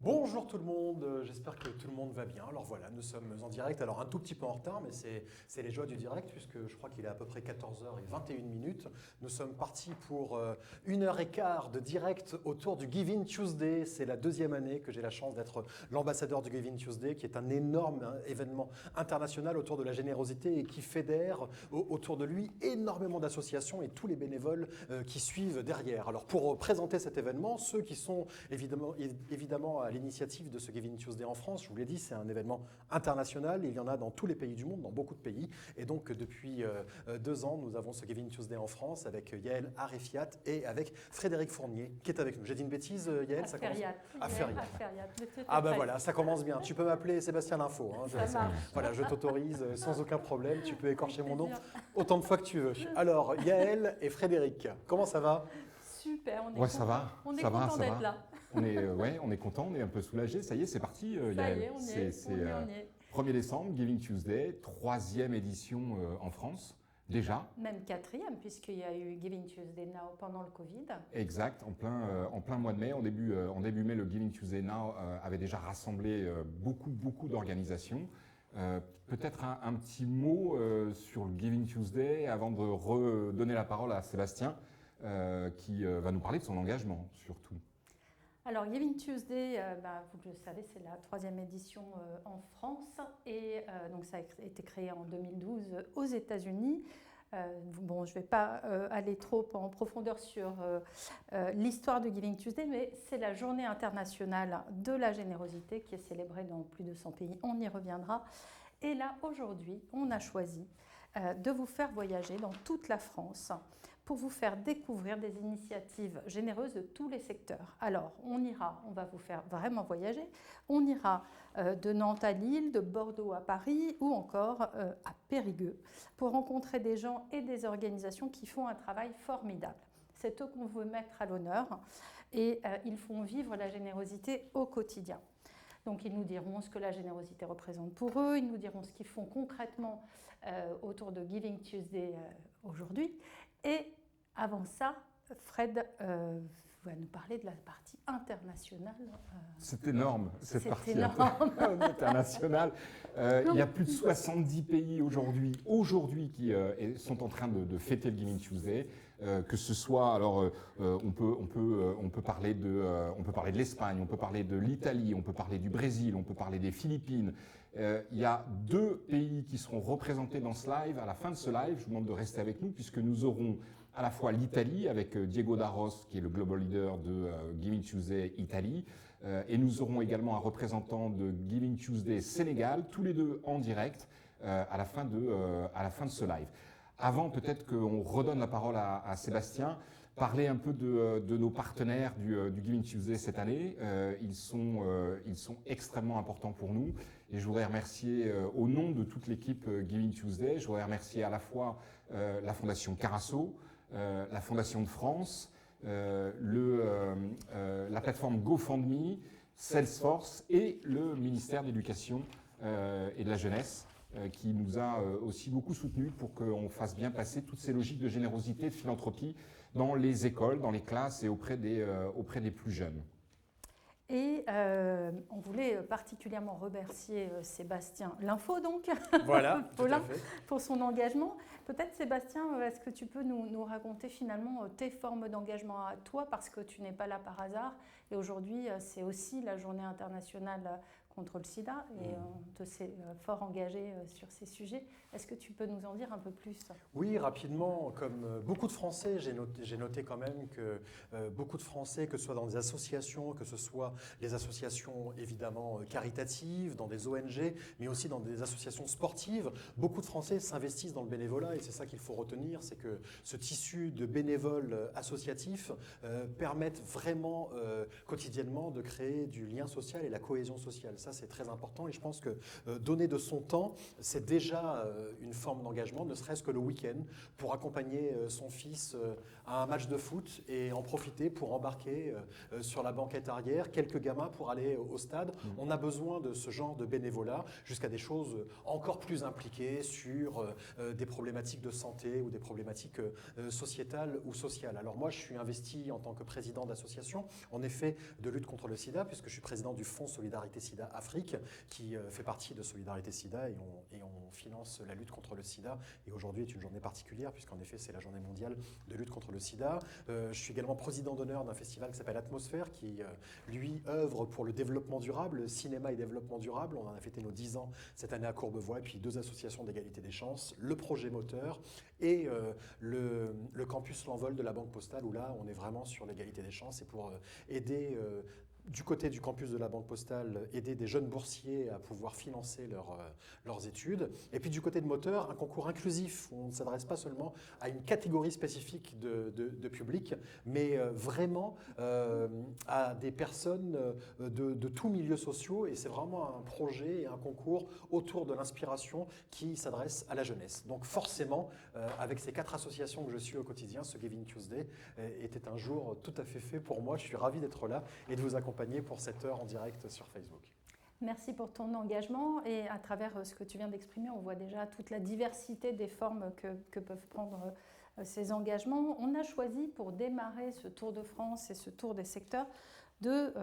Bonjour tout le monde, j'espère que tout le monde va bien. Alors voilà, nous sommes en direct, alors un tout petit peu en retard, mais c'est les joies du direct, puisque je crois qu'il est à peu près 14h21. Nous sommes partis pour 1h15 de direct autour du Giving Tuesday. C'est la deuxième année que j'ai la chance d'être l'ambassadeur du Giving Tuesday, qui est un énorme événement international autour de la générosité et qui fédère autour de lui énormément d'associations et tous les bénévoles qui suivent derrière. Alors pour présenter cet événement, ceux qui sont évidemment à l'initiative de ce Giving Tuesday en France. Je vous l'ai dit, c'est un événement international. Il y en a dans tous les pays du monde, dans beaucoup de pays. Et donc, depuis 2 ans, nous avons ce Giving Tuesday en France avec Yael Arefiat et avec Frédéric Fournier, qui est avec nous. J'ai dit une bêtise, Yael? Aferiat. Ah ben voilà, ça commence bien. Tu peux m'appeler Sébastien L'Info. Hein. Ça marche. Voilà, je t'autorise sans aucun problème. Tu peux écorcher mon nom autant de fois que tu veux. Alors, Yael et Frédéric, comment ça va? Super, ça va. On est content d'être là. On est content, on est un peu soulagé. Ça y est, c'est parti. Ça y est, on y est. 1er décembre, Giving Tuesday, 3e édition en France, déjà. Même 4e, puisqu'il y a eu Giving Tuesday Now pendant le Covid. Exact, en plein mois de mai. En début mai, le Giving Tuesday Now avait déjà rassemblé beaucoup d'organisations. Peut-être un petit mot sur le Giving Tuesday avant de redonner la parole à Sébastien. Qui va nous parler de son engagement, surtout. Alors, Giving Tuesday, vous le savez, c'est la 3e édition en France et donc ça a été créé en 2012 aux États-Unis. Bon, je ne vais pas aller trop en profondeur sur l'histoire de Giving Tuesday, mais c'est la journée internationale de la générosité qui est célébrée dans plus de 100 pays. On y reviendra. Et là, aujourd'hui, on a choisi de vous faire voyager dans toute la France pour vous faire découvrir des initiatives généreuses de tous les secteurs. Alors, on va vous faire vraiment voyager. On ira de Nantes à Lille, de Bordeaux à Paris ou encore à Périgueux pour rencontrer des gens et des organisations qui font un travail formidable. C'est eux qu'on veut mettre à l'honneur et ils font vivre la générosité au quotidien. Donc, ils nous diront ce que la générosité représente pour eux, ils nous diront ce qu'ils font concrètement autour de Giving Tuesday aujourd'hui. Et avant ça, Fred va nous parler de la partie internationale. C'est énorme, cette partie internationale. Il y a plus de 70 pays aujourd'hui qui sont en train de fêter le Giving Tuesday. Que ce soit, alors on peut parler de l'Espagne, on peut parler de l'Italie, on peut parler du Brésil, on peut parler des Philippines. Il y a 2 pays qui seront représentés dans ce live. À la fin de ce live, je vous demande de rester avec nous puisque nous aurons à la fois l'Italie avec Diego Darros qui est le global leader de Giving Tuesday Italie et nous aurons également un représentant de Giving Tuesday Sénégal, tous les 2 en direct à la fin de ce live. Avant, peut-être qu'on redonne la parole à Sébastien, parler un peu de nos partenaires du Giving Tuesday cette année. Ils sont extrêmement importants pour nous et je voudrais remercier au nom de toute l'équipe Giving Tuesday, je voudrais remercier à la fois la Fondation Carasso, la Fondation de France, la plateforme GoFundMe, Salesforce et le ministère de l'Éducation et de la Jeunesse qui nous a aussi beaucoup soutenus pour qu'on fasse bien passer toutes ces logiques de générosité, de philanthropie dans les écoles, dans les classes et auprès des plus jeunes. Et on voulait particulièrement remercier Sébastien L'Info, donc, voilà, tout à fait. pour son engagement. Peut-être, Sébastien, est-ce que tu peux nous raconter finalement tes formes d'engagement à toi, parce que tu n'es pas là par hasard. Et aujourd'hui, c'est aussi la journée internationale contre le sida et on te sait fort engagé sur ces sujets. Est-ce que tu peux nous en dire un peu plus? Oui, rapidement, comme beaucoup de Français, j'ai noté quand même que beaucoup de Français, que ce soit dans des associations, que ce soit les associations évidemment caritatives, dans des ONG, mais aussi dans des associations sportives, beaucoup de Français s'investissent dans le bénévolat et c'est ça qu'il faut retenir, c'est que ce tissu de bénévoles associatifs permettent vraiment quotidiennement de créer du lien social et la cohésion sociale. ça, c'est très important. Et je pense que donner de son temps, c'est déjà une forme d'engagement, ne serait-ce que le week-end, pour accompagner son fils à un match de foot et en profiter pour embarquer sur la banquette arrière quelques gamins pour aller au stade. On a besoin de ce genre de bénévolat, jusqu'à des choses encore plus impliquées sur des problématiques de santé ou des problématiques sociétales ou sociales. Alors moi, je suis investi en tant que président d'association, en effet, de lutte contre le sida, puisque je suis président du Fonds Solidarité Sida Afrique, qui fait partie de Solidarité Sida, et on finance la lutte contre le sida. Et aujourd'hui est une journée particulière, puisqu'en effet, c'est la journée mondiale de lutte contre le sida. Je suis également président d'honneur d'un festival qui s'appelle Atmosphère, qui, lui, œuvre pour le développement durable, cinéma et développement durable. On en a fêté nos 10 ans cette année à Courbevoie, et puis 2 associations d'égalité des chances, le projet moteur et le campus L'Envol de la Banque Postale, où là, on est vraiment sur l'égalité des chances, et pour aider du côté du campus de la Banque Postale, aider des jeunes boursiers à pouvoir financer leurs études. Et puis du côté de Moteur, un concours inclusif où on ne s'adresse pas seulement à une catégorie spécifique de public, mais vraiment à des personnes de tous milieux sociaux. Et c'est vraiment un projet et un concours autour de l'inspiration qui s'adresse à la jeunesse. Donc forcément, avec ces 4 associations que je suis au quotidien, ce Giving Tuesday était un jour tout à fait fait pour moi. Je suis ravi d'être là et de vous accompagner pour cette heure en direct sur Facebook. Merci pour ton engagement, et à travers ce que tu viens d'exprimer, on voit déjà toute la diversité des formes que peuvent prendre ces engagements. On a choisi pour démarrer ce Tour de France et ce tour des secteurs de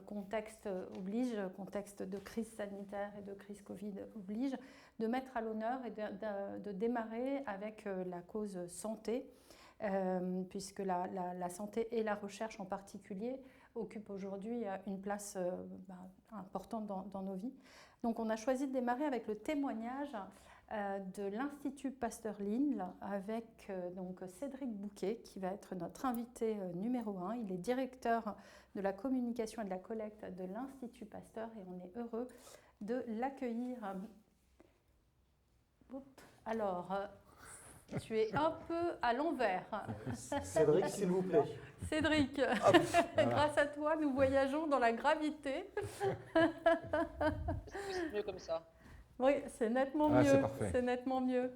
contexte oblige, contexte de crise sanitaire et de crise Covid oblige, de mettre à l'honneur et de démarrer avec la cause santé, puisque la santé et la recherche en particulier occupent aujourd'hui une place importante dans nos vies. Donc on a choisi de démarrer avec le témoignage de l'Institut Pasteur-Lille avec donc Cédric Bouquet, qui va être notre invité numéro 1. Il est directeur de la communication et de la collecte de l'Institut Pasteur, et on est heureux de l'accueillir. Alors, tu es un peu à l'envers. Cédric, s'il vous plaît. Cédric, grâce à toi, nous voyageons dans la gravité. C'est mieux comme ça. Oui, c'est nettement mieux. C'est parfait. C'est nettement mieux.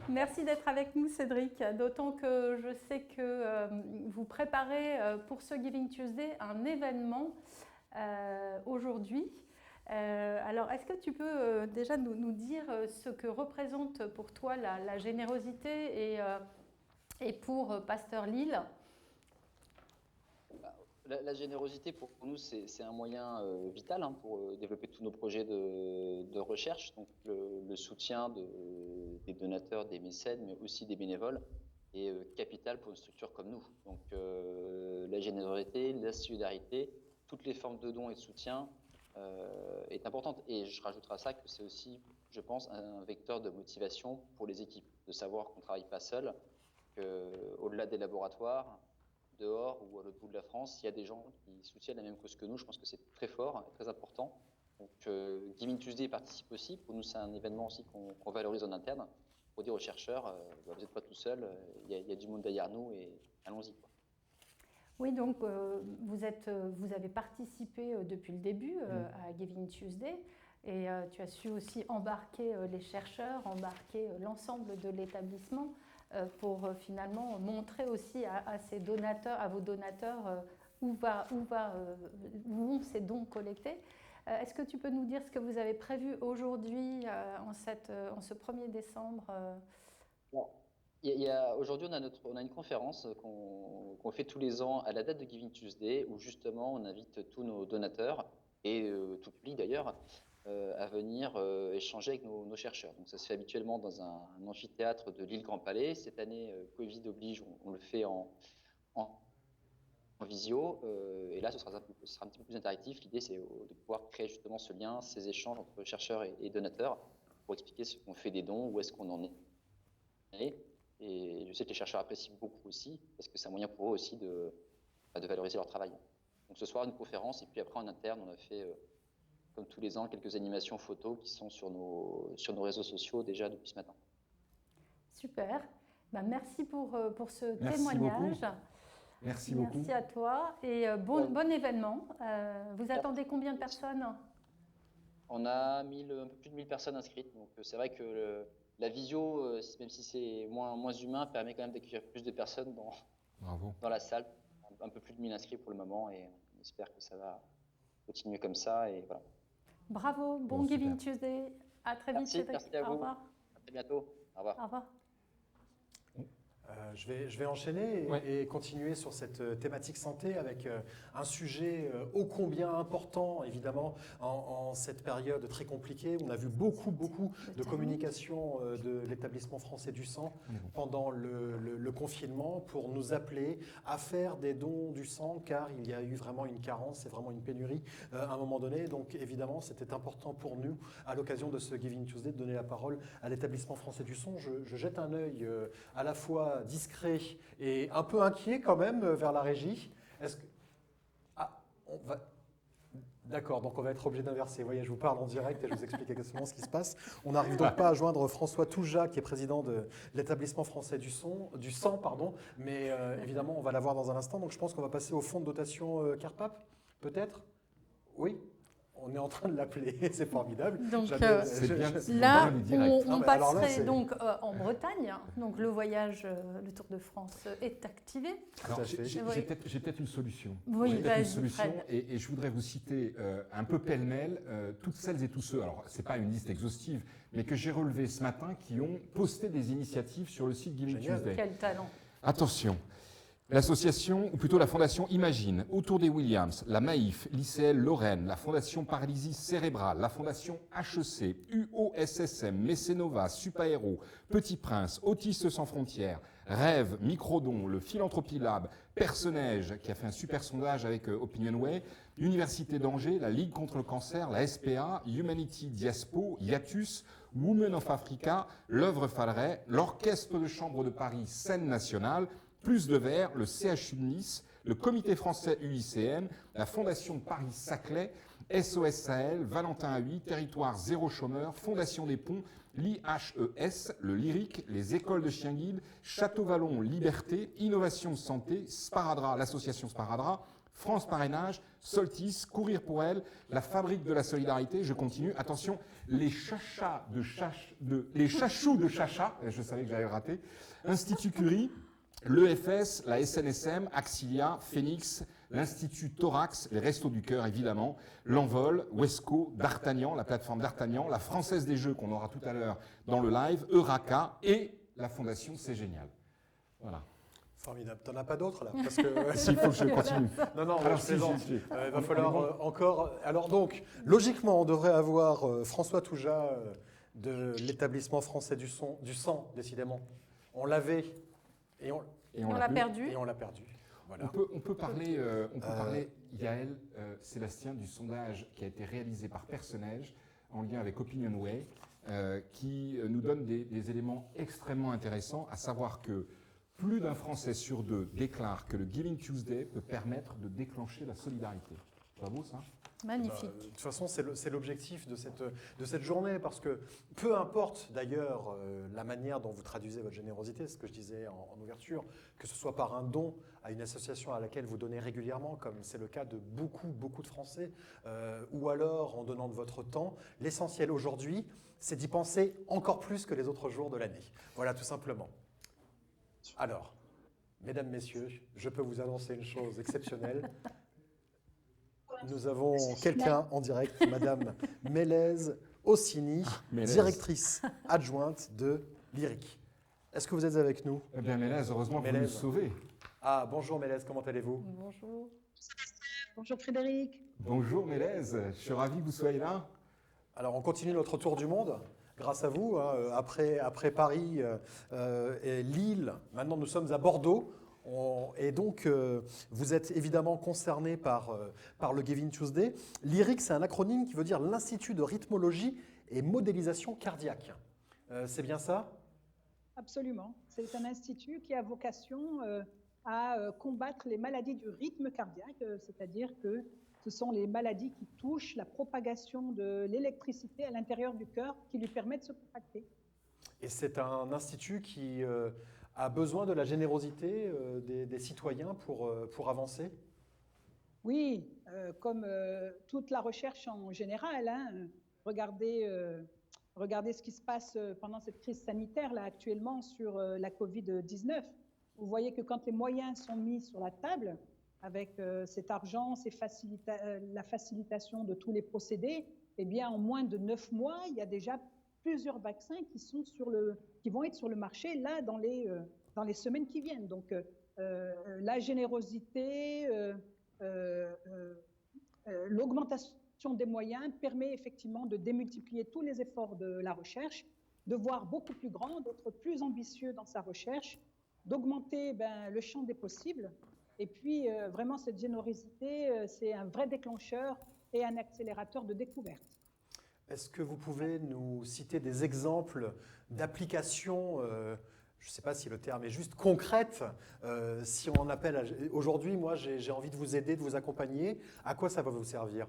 Merci d'être avec nous, Cédric. D'autant que je sais que vous préparez pour ce Giving Tuesday un événement aujourd'hui. Alors, est-ce que tu peux déjà nous dire ce que représente pour toi la générosité et pour Pasteur-Lille? La générosité, pour nous, c'est un moyen vital pour développer tous nos projets de recherche. Donc, le soutien des donateurs, des mécènes, mais aussi des bénévoles, est capital pour une structure comme nous. Donc, la générosité, la solidarité, toutes les formes de dons et de soutien est importante. Et je rajouterai à ça que c'est aussi, je pense, un vecteur de motivation pour les équipes, de savoir qu'on ne travaille pas seul, qu'au-delà des laboratoires, dehors ou à l'autre bout de la France, il y a des gens qui soutiennent la même cause que nous. Je pense que c'est très fort, très important. Donc, Giving Tuesday participe aussi. Pour nous, c'est un événement aussi qu'on valorise en interne pour dire aux chercheurs, vous n'êtes pas tout seul, il y a du monde derrière nous et allons-y. Oui, donc vous avez participé depuis le début à Giving Tuesday, et tu as su aussi embarquer les chercheurs, embarquer l'ensemble de l'établissement pour finalement montrer aussi à ces donateurs, à vos donateurs, où vont ces dons collectés. Est-ce que tu peux nous dire ce que vous avez prévu aujourd'hui, en ce 1er décembre Bon. Aujourd'hui, on a une conférence qu'on fait tous les ans à la date de Giving Tuesday, où justement on invite tous nos donateurs, et tout public d'ailleurs, à venir échanger avec nos chercheurs. Donc ça se fait habituellement dans un amphithéâtre de l'île Grand Palais. Cette année, Covid oblige, on le fait en visio, et là ce sera un petit peu plus interactif. L'idée, c'est de pouvoir créer justement ce lien, ces échanges entre chercheurs et donateurs, pour expliquer ce qu'on fait des dons, où est-ce qu'on en est. Et je sais que les chercheurs apprécient beaucoup aussi, parce que c'est un moyen pour eux aussi de valoriser leur travail. Donc ce soir, une conférence, et puis après en interne, on a fait, comme tous les ans, quelques animations photos qui sont sur nos réseaux sociaux déjà depuis ce matin. Super. Merci pour ce Merci témoignage. beaucoup. Merci beaucoup. Merci à toi, et bon événement. Vous attendez combien de personnes? On a un peu plus de 1000 personnes inscrites. Donc c'est vrai que la visio, même si c'est moins humain, permet quand même d'accueillir plus de personnes dans la salle. Un peu plus de 1000 inscrits pour le moment et on espère que ça va continuer comme ça. Et voilà. Bravo, bon Giving Tuesday. À très vite, Cédric. Merci à vous. Au revoir. À très bientôt. Au revoir. Au revoir. Je vais enchaîner et continuer sur cette thématique santé avec un sujet ô combien important, évidemment, en cette période très compliquée. On a vu beaucoup de communication de l'établissement français du sang pendant le confinement pour nous appeler à faire des dons du sang, car il y a eu vraiment une carence et vraiment une pénurie à un moment donné. Donc évidemment, c'était important pour nous, à l'occasion de ce Giving Tuesday, de donner la parole à l'établissement français du sang. Je jette un œil à la fois discret et un peu inquiet quand même vers la régie. Est-ce que... Ah, on va... D'accord, donc on va être obligé d'inverser. Vous voyez, je vous parle en direct et je vous explique exactement ce qui se passe. On n'arrive donc pas à joindre François Touja, qui est président de l'établissement français du sang, mais évidemment, on va l'avoir dans un instant. Donc je pense qu'on va passer au fonds de dotation CARPAP, peut-être? Oui. On est en train de l'appeler, c'est formidable. Donc là, on passerait donc en Bretagne. Donc le voyage, le Tour de France est activé. Alors, j'ai peut-être une solution. Oui, et je voudrais vous citer un peu pêle-mêle toutes celles et tous ceux, alors c'est pas une liste exhaustive, mais que j'ai relevé ce matin, qui ont posté des initiatives sur le site Giving Tuesday. Quel talent. Attention. L'association, ou plutôt la fondation Imagine, autour des Williams, la Maïf, l'ICL Lorraine, la fondation Paralysie Cérébrale, la fondation HEC, UOSSM, Mécénova, Supaéro, Petit Prince, Autistes sans frontières, Rêve, Microdon, le Philanthropie Lab, Personnage, qui a fait un super sondage avec Opinionway, l'Université d'Angers, la Ligue contre le cancer, la SPA, Humanity Diaspo, Hiatus, Women of Africa, l'œuvre Falleret, l'Orchestre de chambre de Paris, Scène nationale, Plus de Verre, le CHU de Nice, le Comité français UICN, la Fondation Paris-Saclay, SOS Sahel, Valentin AUI, Territoire Zéro Chômeur, Fondation des Ponts, l'IHES, le Lyrique, les écoles de chiens guides, Château-Vallon Liberté, Innovation Santé, Sparadra, l'association Sparadra, France Parrainage, Soltis, Courir pour elle, la Fabrique de la Solidarité, je continue, attention, les Chachous de Chacha, je savais que j'allais le rater, Institut Curie, l'EFS, la SNSM, Axilia, Phoenix, l'Institut Thorax, les Restos du Cœur évidemment, l'Envol, Wesco, D'Artagnan, la plateforme D'Artagnan, la Française des Jeux qu'on aura tout à l'heure dans le live, Eureka et la Fondation C'est Génial. Voilà. Formidable. T'en as pas d'autres là? Parce que s'il faut que je continue. Non, alors, je plaisante. Il va falloir encore. Alors donc, logiquement, on devrait avoir François Touja de l'établissement français du sang, décidément. On l'avait. Et on l'a perdu. Et on l'a perdu. Voilà. On peut parler, Yael, Sébastien, du sondage qui a été réalisé par Personnage en lien avec Opinionway, qui nous donne des éléments extrêmement intéressants, à savoir que plus d'un Français sur deux déclare que le Giving Tuesday peut permettre de déclencher la solidarité. C'est pas beau ça? Magnifique. De toute façon, c'est l'objectif de cette journée, parce que peu importe d'ailleurs la manière dont vous traduisez votre générosité, ce que je disais en ouverture, que ce soit par un don à une association à laquelle vous donnez régulièrement, comme c'est le cas de beaucoup de Français, ou alors en donnant de votre temps, l'essentiel aujourd'hui, c'est d'y penser encore plus que les autres jours de l'année. Voilà, tout simplement. Alors, mesdames, messieurs, je peux vous annoncer une chose exceptionnelle. Nous avons quelqu'un en direct, Madame Mélèze Ossini, directrice adjointe de Lyrique. Est-ce que vous êtes avec nous? Eh bien, Mélèze, heureusement que vous nous sauvez. Ah, bonjour Mélèze, comment allez-vous? Bonjour. Bonjour Frédéric. Bonjour Mélèze, je suis ravi que vous soyez là. Alors, on continue notre tour du monde. Grâce à vous, hein, après Paris et Lille, maintenant nous sommes à Bordeaux. Et donc, vous êtes évidemment concerné par le Giving Tuesday. Lyrique, c'est un acronyme qui veut dire l'Institut de rythmologie et modélisation cardiaque. C'est bien ça? Absolument. C'est un institut qui a vocation à combattre les maladies du rythme cardiaque, c'est-à-dire que ce sont les maladies qui touchent la propagation de l'électricité à l'intérieur du cœur qui lui permet de se contracter. Et c'est un institut qui a besoin de la générosité des citoyens pour avancer? Oui, comme toute la recherche en général, hein, regardez ce qui se passe pendant cette crise sanitaire là actuellement sur la Covid-19. Vous voyez que quand les moyens sont mis sur la table, avec cet argent, la facilitation de tous les procédés, eh bien, en moins de 9 mois, il y a déjà plusieurs vaccins qui vont être sur le marché là dans les semaines qui viennent. Donc, la générosité, l'augmentation des moyens permet effectivement de démultiplier tous les efforts de la recherche, de voir beaucoup plus grand, d'être plus ambitieux dans sa recherche, d'augmenter le champ des possibles. Et puis, vraiment, cette générosité, c'est un vrai déclencheur et un accélérateur de découverte. Est-ce que vous pouvez nous citer des exemples d'applications, je ne sais pas si le terme est juste, concrètes, si on en appelle aujourd'hui, moi j'ai envie de vous aider, de vous accompagner, à quoi ça va vous servir?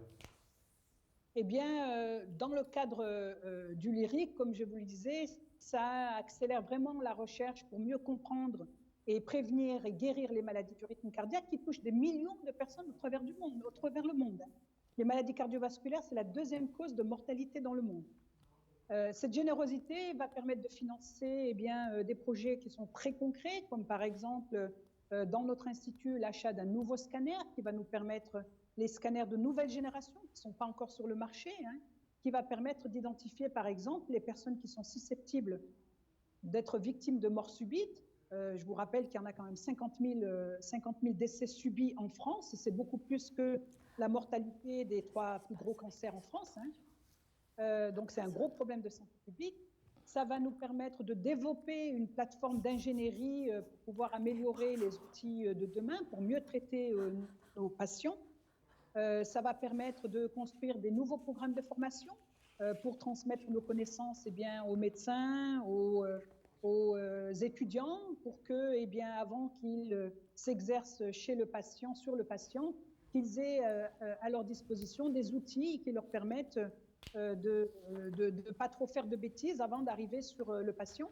Eh bien, dans le cadre du lyrique, comme je vous le disais, ça accélère vraiment la recherche pour mieux comprendre et prévenir et guérir les maladies du rythme cardiaque qui touchent des millions de personnes au travers le monde. Les maladies cardiovasculaires, c'est la deuxième cause de mortalité dans le monde. Cette générosité va permettre de financer des projets qui sont très concrets, comme par exemple, dans notre institut, l'achat d'un nouveau scanner qui va nous permettre, les scanners de nouvelle génération, qui ne sont pas encore sur le marché, qui va permettre d'identifier, par exemple, les personnes qui sont susceptibles d'être victimes de mort subite. Je vous rappelle qu'il y en a quand même 50 000 décès subis en France, et c'est beaucoup plus que la mortalité des 3 plus gros cancers en France. Donc c'est un gros problème de santé publique. Ça va nous permettre de développer une plateforme d'ingénierie pour pouvoir améliorer les outils de demain, pour mieux traiter nos patients. Ça va permettre de construire des nouveaux programmes de formation pour transmettre nos connaissances aux médecins, aux étudiants, pour que, avant qu'ils s'exercent chez le patient, sur le patient, qu'ils aient à leur disposition des outils qui leur permettent de ne pas trop faire de bêtises avant d'arriver sur le patient.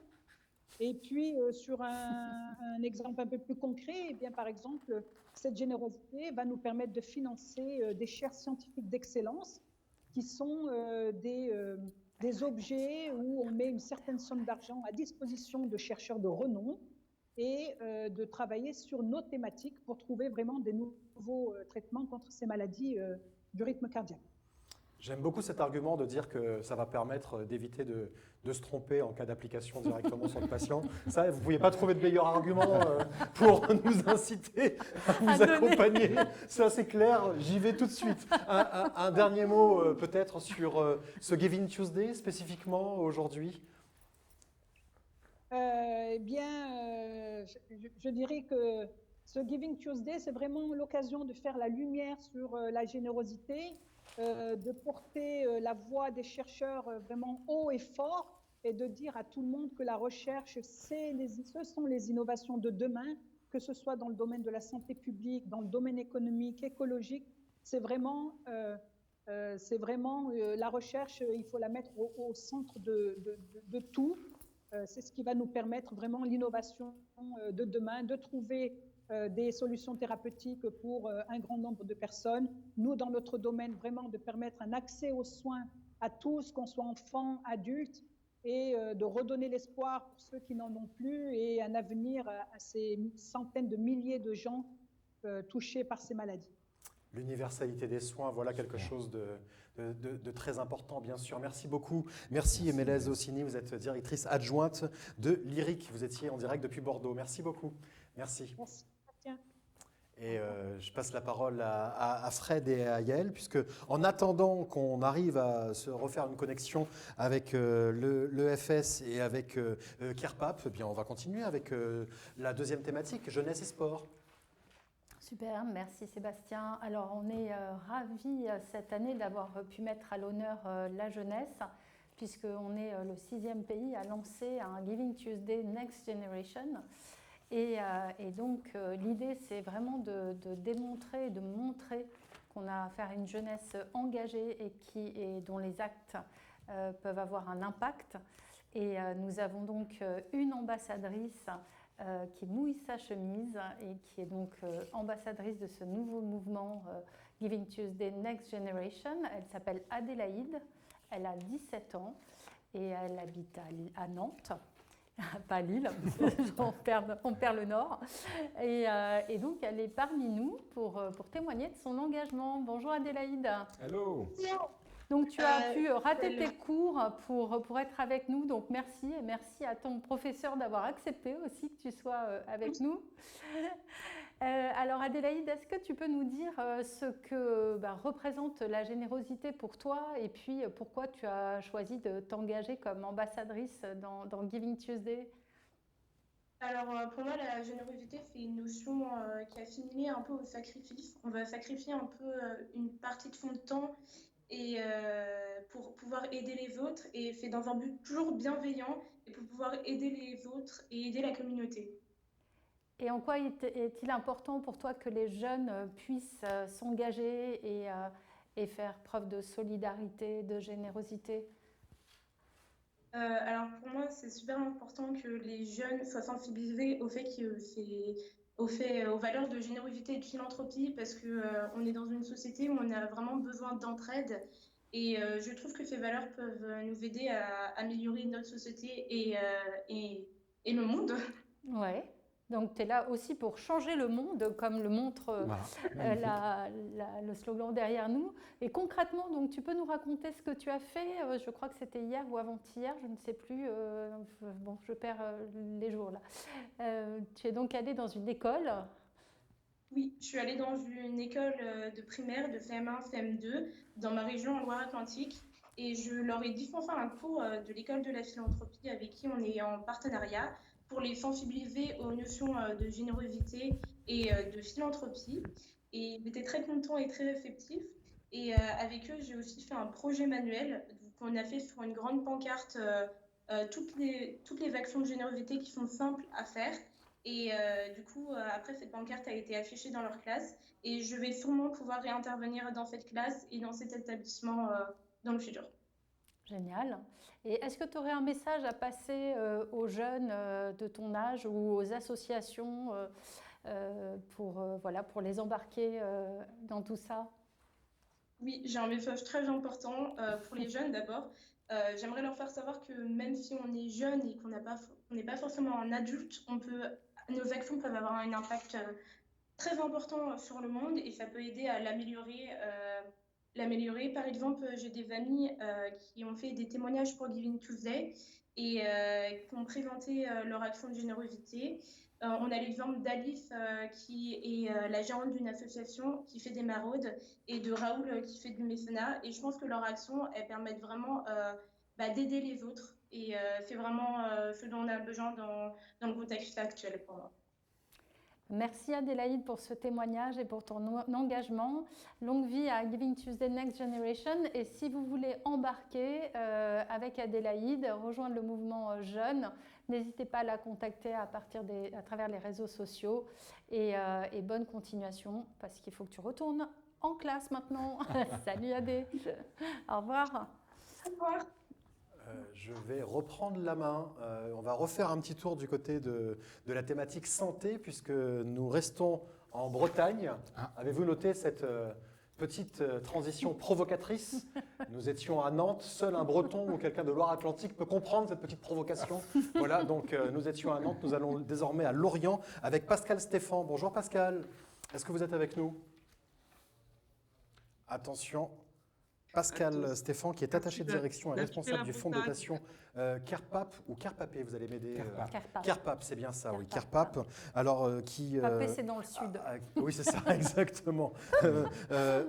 Et puis, sur un exemple un peu plus concret, par exemple, cette générosité va nous permettre de financer des chaires scientifiques d'excellence qui sont des objets où on met une certaine somme d'argent à disposition de chercheurs de renom et de travailler sur nos thématiques pour trouver vraiment des nouveaux traitements contre ces maladies du rythme cardiaque. J'aime beaucoup cet argument de dire que ça va permettre d'éviter de se tromper en cas d'application directement sur le patient. Ça, vous ne pouviez pas trouver de meilleur argument pour nous inciter à vous accompagner. Ça, c'est clair, j'y vais tout de suite. Un dernier mot peut-être sur ce Giving Tuesday spécifiquement aujourd'hui. Je dirais que ce Giving Tuesday, c'est vraiment l'occasion de faire la lumière sur la générosité, de porter la voix des chercheurs vraiment haut et fort et de dire à tout le monde que la recherche, ce sont les innovations de demain, que ce soit dans le domaine de la santé publique, dans le domaine économique, écologique. C'est vraiment la recherche, il faut la mettre au centre de tout. C'est ce qui va nous permettre vraiment l'innovation de demain, de trouver des solutions thérapeutiques pour un grand nombre de personnes. Nous, dans notre domaine, vraiment de permettre un accès aux soins à tous, qu'on soit enfants, adultes, et de redonner l'espoir pour ceux qui n'en ont plus et un avenir à ces centaines de milliers de gens touchés par ces maladies. L'universalité des soins, voilà quelque chose de très important, bien sûr. Merci beaucoup. Merci Mélèse Ossini, vous êtes directrice adjointe de l'IRIC. Vous étiez en direct depuis Bordeaux. Merci beaucoup. Merci. Merci. Et je passe la parole à Fred et à Yael, puisque en attendant qu'on arrive à se refaire une connexion avec l'EFS et avec CarePap, eh bien on va continuer avec la deuxième thématique, jeunesse et sport. Super, merci Sébastien. Alors on est ravis cette année d'avoir pu mettre à l'honneur la jeunesse, puisqu'on est le 6e pays à lancer un Giving Tuesday Next Generation. Et donc l'idée c'est vraiment de démontrer, de montrer qu'on a affaire à une jeunesse engagée et dont les actes peuvent avoir un impact. Et nous avons donc une ambassadrice qui mouille sa chemise et qui est donc ambassadrice de ce nouveau mouvement Giving Tuesday Next Generation. Elle s'appelle Adélaïde. Elle a 17 ans et elle habite à Nantes. Pas Lille, on perd le nord. Et donc, elle est parmi nous pour témoigner de son engagement. Bonjour Adélaïde. Hello. Donc, tu as pu rater tes cours pour être avec nous. Donc, merci. Et merci à ton professeur d'avoir accepté aussi que tu sois avec nous. Alors, Adélaïde, est-ce que tu peux nous dire ce que représente la générosité pour toi et puis pourquoi tu as choisi de t'engager comme ambassadrice dans Giving Tuesday? Alors, pour moi, la générosité, c'est une notion qui est assimilée un peu au sacrifice. On va sacrifier un peu une partie de son temps et pour pouvoir aider les autres, et c'est dans un but toujours bienveillant et pour pouvoir aider les autres et aider la communauté. Et en quoi est-il important pour toi que les jeunes puissent s'engager et faire preuve de solidarité, de générosité? Alors pour moi, c'est super important que les jeunes soient sensibilisés au fait aux valeurs de générosité et de philanthropie, parce que on est dans une société où on a vraiment besoin d'entraide, et je trouve que ces valeurs peuvent nous aider à améliorer notre société et le monde. Ouais. Donc, tu es là aussi pour changer le monde, comme le montre le slogan derrière nous. Et concrètement, donc, tu peux nous raconter ce que tu as fait? Je crois que c'était hier ou avant-hier, je ne sais plus. Bon, je perds les jours là. Tu es donc allée dans une école. Oui, je suis allée dans une école de primaire de CM1, CM2 dans ma région en Loire-Atlantique, et je leur ai dispensé un cours de l'école de la philanthropie avec qui on est en partenariat pour les sensibiliser aux notions de générosité et de philanthropie. Et ils étaient très contents et très réceptifs. Et avec eux, j'ai aussi fait un projet manuel qu'on a fait sur une grande pancarte, toutes les actions de générosité qui sont simples à faire. Et du coup, après, cette pancarte a été affichée dans leur classe, et je vais sûrement pouvoir réintervenir dans cette classe et dans cet établissement dans le futur. Génial. Et est-ce que tu aurais un message à passer aux jeunes de ton âge ou aux associations pour les embarquer dans tout ça? Oui, j'ai un message très important pour les jeunes d'abord. J'aimerais leur faire savoir que même si on est jeune et qu'on n'est pas forcément un adulte, nos actions peuvent avoir un impact très important sur le monde, et ça peut aider à l'améliorer. Par exemple, j'ai des amis qui ont fait des témoignages pour Giving Tuesday et qui ont présenté leur action de générosité. On a l'exemple d'Alice qui est la gérante d'une association qui fait des maraudes, et de Raoul qui fait du mécénat. Et je pense que leur action, elles permettent vraiment d'aider les autres. Et c'est vraiment ce dont on a besoin dans le contexte actuel pour moi. Merci Adélaïde pour ce témoignage et pour ton engagement. Longue vie à Giving Tuesday Next Generation. Et si vous voulez embarquer avec Adélaïde, rejoindre le mouvement jeune, n'hésitez pas à la contacter à travers les réseaux sociaux. Et bonne continuation, parce qu'il faut que tu retournes en classe maintenant. Salut Adé. Au revoir. Au revoir. Je vais reprendre la main. On va refaire un petit tour du côté de la thématique santé, puisque nous restons en Bretagne. Avez-vous noté cette petite transition provocatrice? Nous étions à Nantes. Seul un Breton ou quelqu'un de Loire-Atlantique peut comprendre cette petite provocation. Voilà, donc nous étions à Nantes. Nous allons désormais à Lorient avec Pascal Stéphan. Bonjour Pascal. Est-ce que vous êtes avec nous? Attention. Pascal Stéphan, qui est attaché de direction et responsable du fonds de dotation CARPAP ou CARPAPé, vous allez m'aider. CARPAP, c'est bien ça, oui, CARPAP. Alors, CARPAPé, c'est dans le sud. Oui, c'est ça, exactement.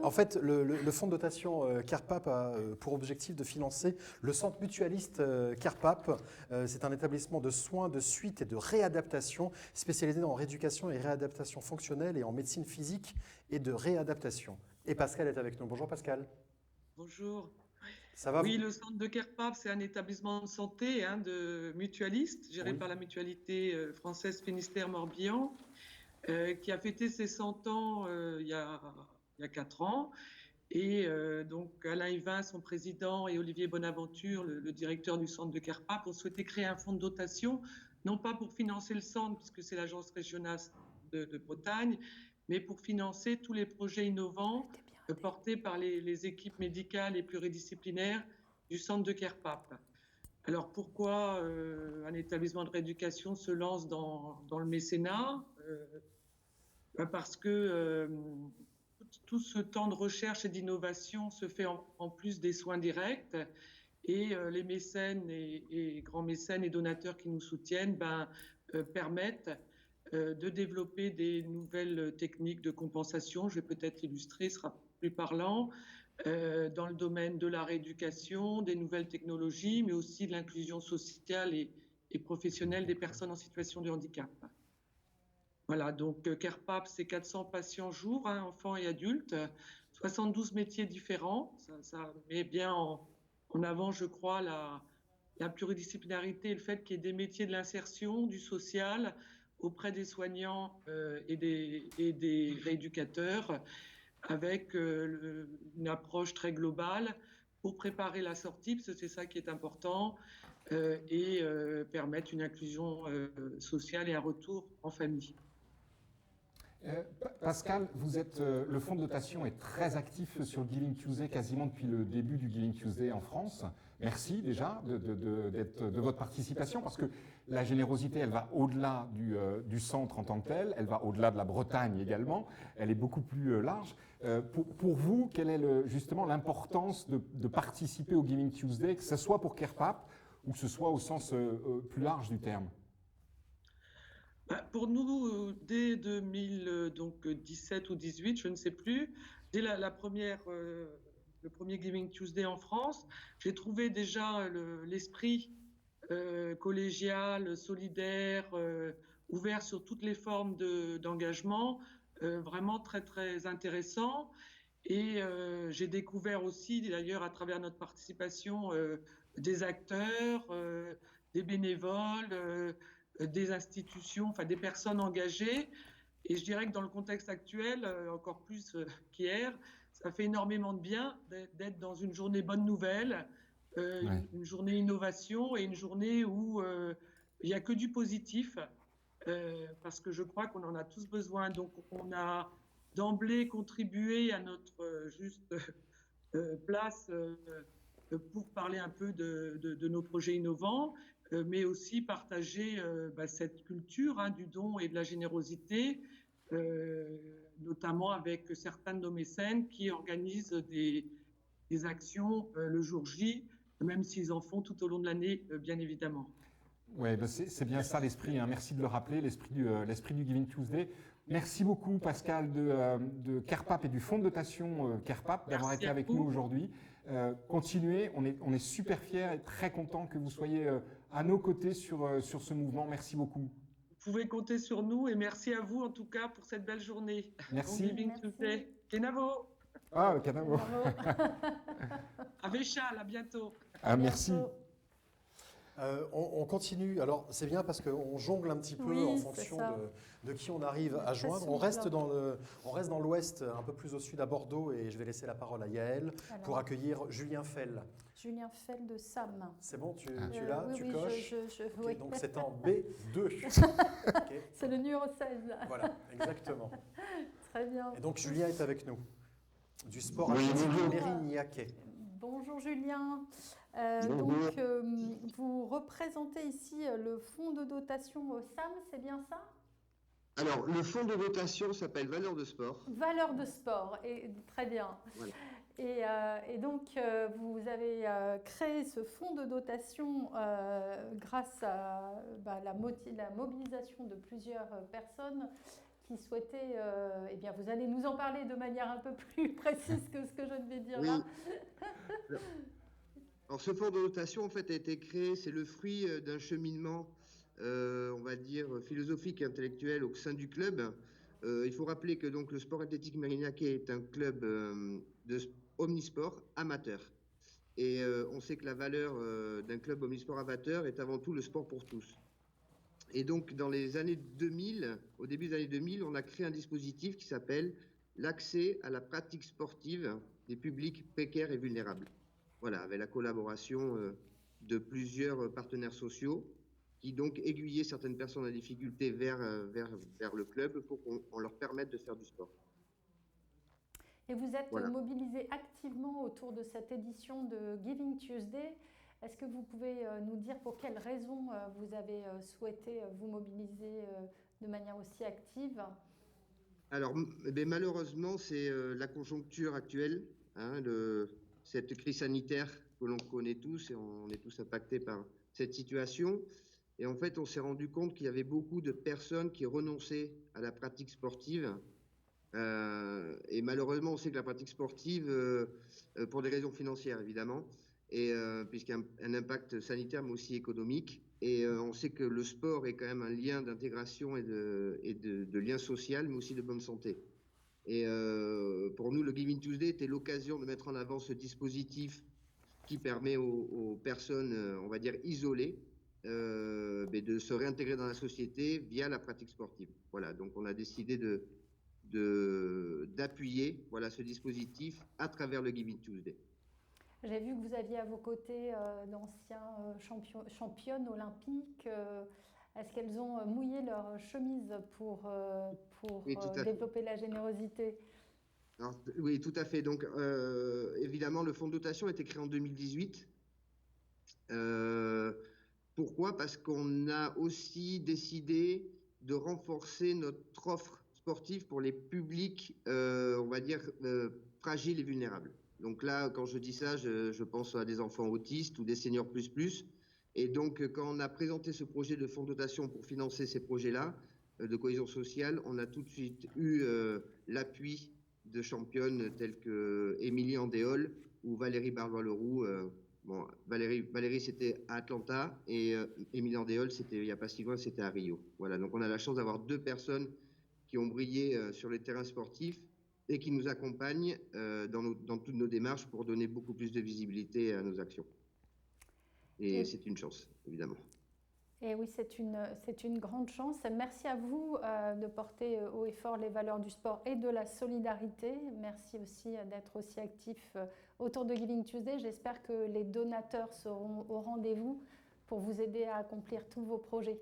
En fait, le fonds de dotation CARPAP a pour objectif de financer le centre mutualiste CARPAP. C'est un établissement de soins, de suite et de réadaptation spécialisé en rééducation et réadaptation fonctionnelle et en médecine physique et de réadaptation. Et Pascal est avec nous. Bonjour Pascal. Bonjour. Ça va? Oui, le centre de CARPAP, c'est un établissement de santé de mutualistes, géré par la mutualité française Finistère-Morbihan, qui a fêté ses 100 ans il y a 4 ans. Et donc Alain Yvain, son président, et Olivier Bonaventure, le directeur du centre de CARPAP, ont souhaité créer un fonds de dotation, non pas pour financer le centre, puisque c'est l'agence régionale de Bretagne, mais pour financer tous les projets innovants portés par les équipes médicales et pluridisciplinaires du centre de Kerpap. Alors pourquoi un établissement de rééducation se lance dans le mécénat? Parce que tout ce temps de recherche et d'innovation se fait en plus des soins directs, et les mécènes et grands mécènes et donateurs qui nous soutiennent permettent de développer des nouvelles techniques de compensation. Je vais peut-être illustrer, ce sera plus parlant, dans le domaine de la rééducation, des nouvelles technologies, mais aussi de l'inclusion sociale et professionnelle des personnes en situation de handicap. Voilà, donc Kerpap, c'est 400 patients jour, hein, enfants et adultes, 72 métiers différents. Ça met bien en avant, je crois, la pluridisciplinarité et le fait qu'il y ait des métiers de l'insertion, du social, auprès des soignants et des rééducateurs, avec une approche très globale pour préparer la sortie, parce que c'est ça qui est important, et permettre une inclusion sociale et un retour en famille. Pascal, le fonds de dotation est très actif sur le Giving Tuesday quasiment depuis le début du Giving Tuesday en France. Merci déjà de votre participation, parce que la générosité, elle va au-delà du centre en tant que tel, elle va au-delà de la Bretagne également, elle est beaucoup plus large. Pour vous, quelle est justement l'importance de participer au Giving Tuesday, que ce soit pour Kerpap ou que ce soit au sens plus large du terme? Pour nous, dès 2017 ou 2018, je ne sais plus, dès le premier Giving Tuesday en France, j'ai trouvé déjà l'esprit collégial, solidaire, ouvert sur toutes les formes d'engagement, vraiment très très intéressant. Et j'ai découvert aussi, d'ailleurs à travers notre participation, des acteurs, des bénévoles, des institutions, enfin des personnes engagées. Et je dirais que dans le contexte actuel, encore plus qu'hier, ça fait énormément de bien d'être dans une journée bonne nouvelle, une journée innovation et une journée où il n'y a que du positif, parce que je crois qu'on en a tous besoin. Donc on a d'emblée contribué à notre juste place pour parler un peu de nos projets innovants, mais aussi partager cette culture du don et de la générosité, notamment avec certains de nos mécènes qui organisent des actions le jour J, même s'ils en font tout au long de l'année, bien évidemment. Oui, c'est bien ça l'esprit, hein. Merci de le rappeler, l'esprit du Giving Tuesday. Merci beaucoup Pascal de Kerpap et du fonds de dotation Kerpap d'avoir été avec nous aujourd'hui. Continuez, on est super fiers et très contents que vous soyez à nos côtés sur ce mouvement. Merci beaucoup. Vous pouvez compter sur nous et merci à vous en tout cas pour cette belle journée. Merci. Bon Giving Tuesday. Kenavo. Ah, Kenavo. Avéchal, à bientôt. Ah, merci. On continue. Alors, c'est bien parce qu'on jongle un petit peu en fonction de qui on arrive à joindre. On reste dans l'ouest, un peu plus au sud à Bordeaux, et je vais laisser la parole à Yael pour accueillir Julien Fell. Julien Fell de SAM. C'est bon, tu l'as, oui, tu oui, coches. oui. Donc c'est en B2. Okay. C'est le numéro 16. Voilà, exactement. Très bien. Et donc Julien est avec nous, du sport athlétique Mérignac. Bonjour Julien. Donc, vous représentez ici le fonds de dotation SAM, c'est bien ça? Alors, le fonds de dotation s'appelle Valeurs de Sport. Valeurs de Sport, et très bien. Voilà. Et donc, vous avez créé ce fonds de dotation grâce à la mobilisation de plusieurs personnes qui souhaitaient... eh bien, vous allez nous en parler de manière un peu plus précise que ce que je ne vais dire là. Alors, ce fonds de dotation, en fait, a été créé, c'est le fruit d'un cheminement, on va dire, philosophique et intellectuel au sein du club. Il faut rappeler que donc, le sport athlétique mérignaquais est un club de omnisport amateur. Et on sait que la valeur d'un club omnisport amateur est avant tout le sport pour tous. Et donc, dans les années 2000, au début des années 2000, on a créé un dispositif qui s'appelle l'accès à la pratique sportive des publics précaires et vulnérables. Voilà, avec la collaboration de plusieurs partenaires sociaux qui donc aiguillaient certaines personnes en difficulté vers le club pour qu'on leur permette de faire du sport. Et vous êtes Voilà. mobilisé activement autour de cette édition de Giving Tuesday. Est-ce que vous pouvez nous dire pour quelles raisons vous avez souhaité vous mobiliser de manière aussi active? Alors, malheureusement, c'est la conjoncture actuelle, hein, cette crise sanitaire que l'on connaît tous, et on est tous impactés par cette situation. Et en fait, on s'est rendu compte qu'il y avait beaucoup de personnes qui renonçaient à la pratique sportive. Et malheureusement, on sait que la pratique sportive, pour des raisons financières évidemment, et puisqu'il y a un impact sanitaire mais aussi économique, et on sait que le sport est quand même un lien d'intégration et de lien social, mais aussi de bonne santé. Et pour nous, le Giving Tuesday était l'occasion de mettre en avant ce dispositif qui permet aux personnes, on va dire, isolées, de se réintégrer dans la société via la pratique sportive. Voilà, donc on a décidé d'appuyer ce dispositif à travers le Giving Tuesday. J'ai vu que vous aviez à vos côtés d'anciens championnes olympiques. Est-ce qu'elles ont mouillé leur chemise pour Oui, tout à fait. développer la générosité? Alors, oui, tout à fait. Donc, évidemment, le fonds de dotation a été créé en 2018. Pourquoi? Parce qu'on a aussi décidé de renforcer notre offre sportive pour les publics, on va dire, fragiles et vulnérables. Donc là, quand je dis ça, je pense à des enfants autistes ou des seniors plus. Et donc, quand on a présenté ce projet de fonds de dotation pour financer ces projets-là, de cohésion sociale, on a tout de suite eu l'appui de championnes telles que Émilie Andéol ou Valérie Barlois-Leroux. Valérie, c'était à Atlanta, et Émilie Andéol, c'était il n'y a pas si loin, c'était à Rio. Voilà, donc on a la chance d'avoir deux personnes qui ont brillé sur les terrains sportifs et qui nous accompagnent dans toutes nos démarches pour donner beaucoup plus de visibilité à nos actions. Et c'est une chance, évidemment. Et oui, c'est une grande chance. Merci à vous de porter haut et fort les valeurs du sport et de la solidarité. Merci aussi d'être aussi actif autour de Giving Tuesday. J'espère que les donateurs seront au rendez-vous pour vous aider à accomplir tous vos projets.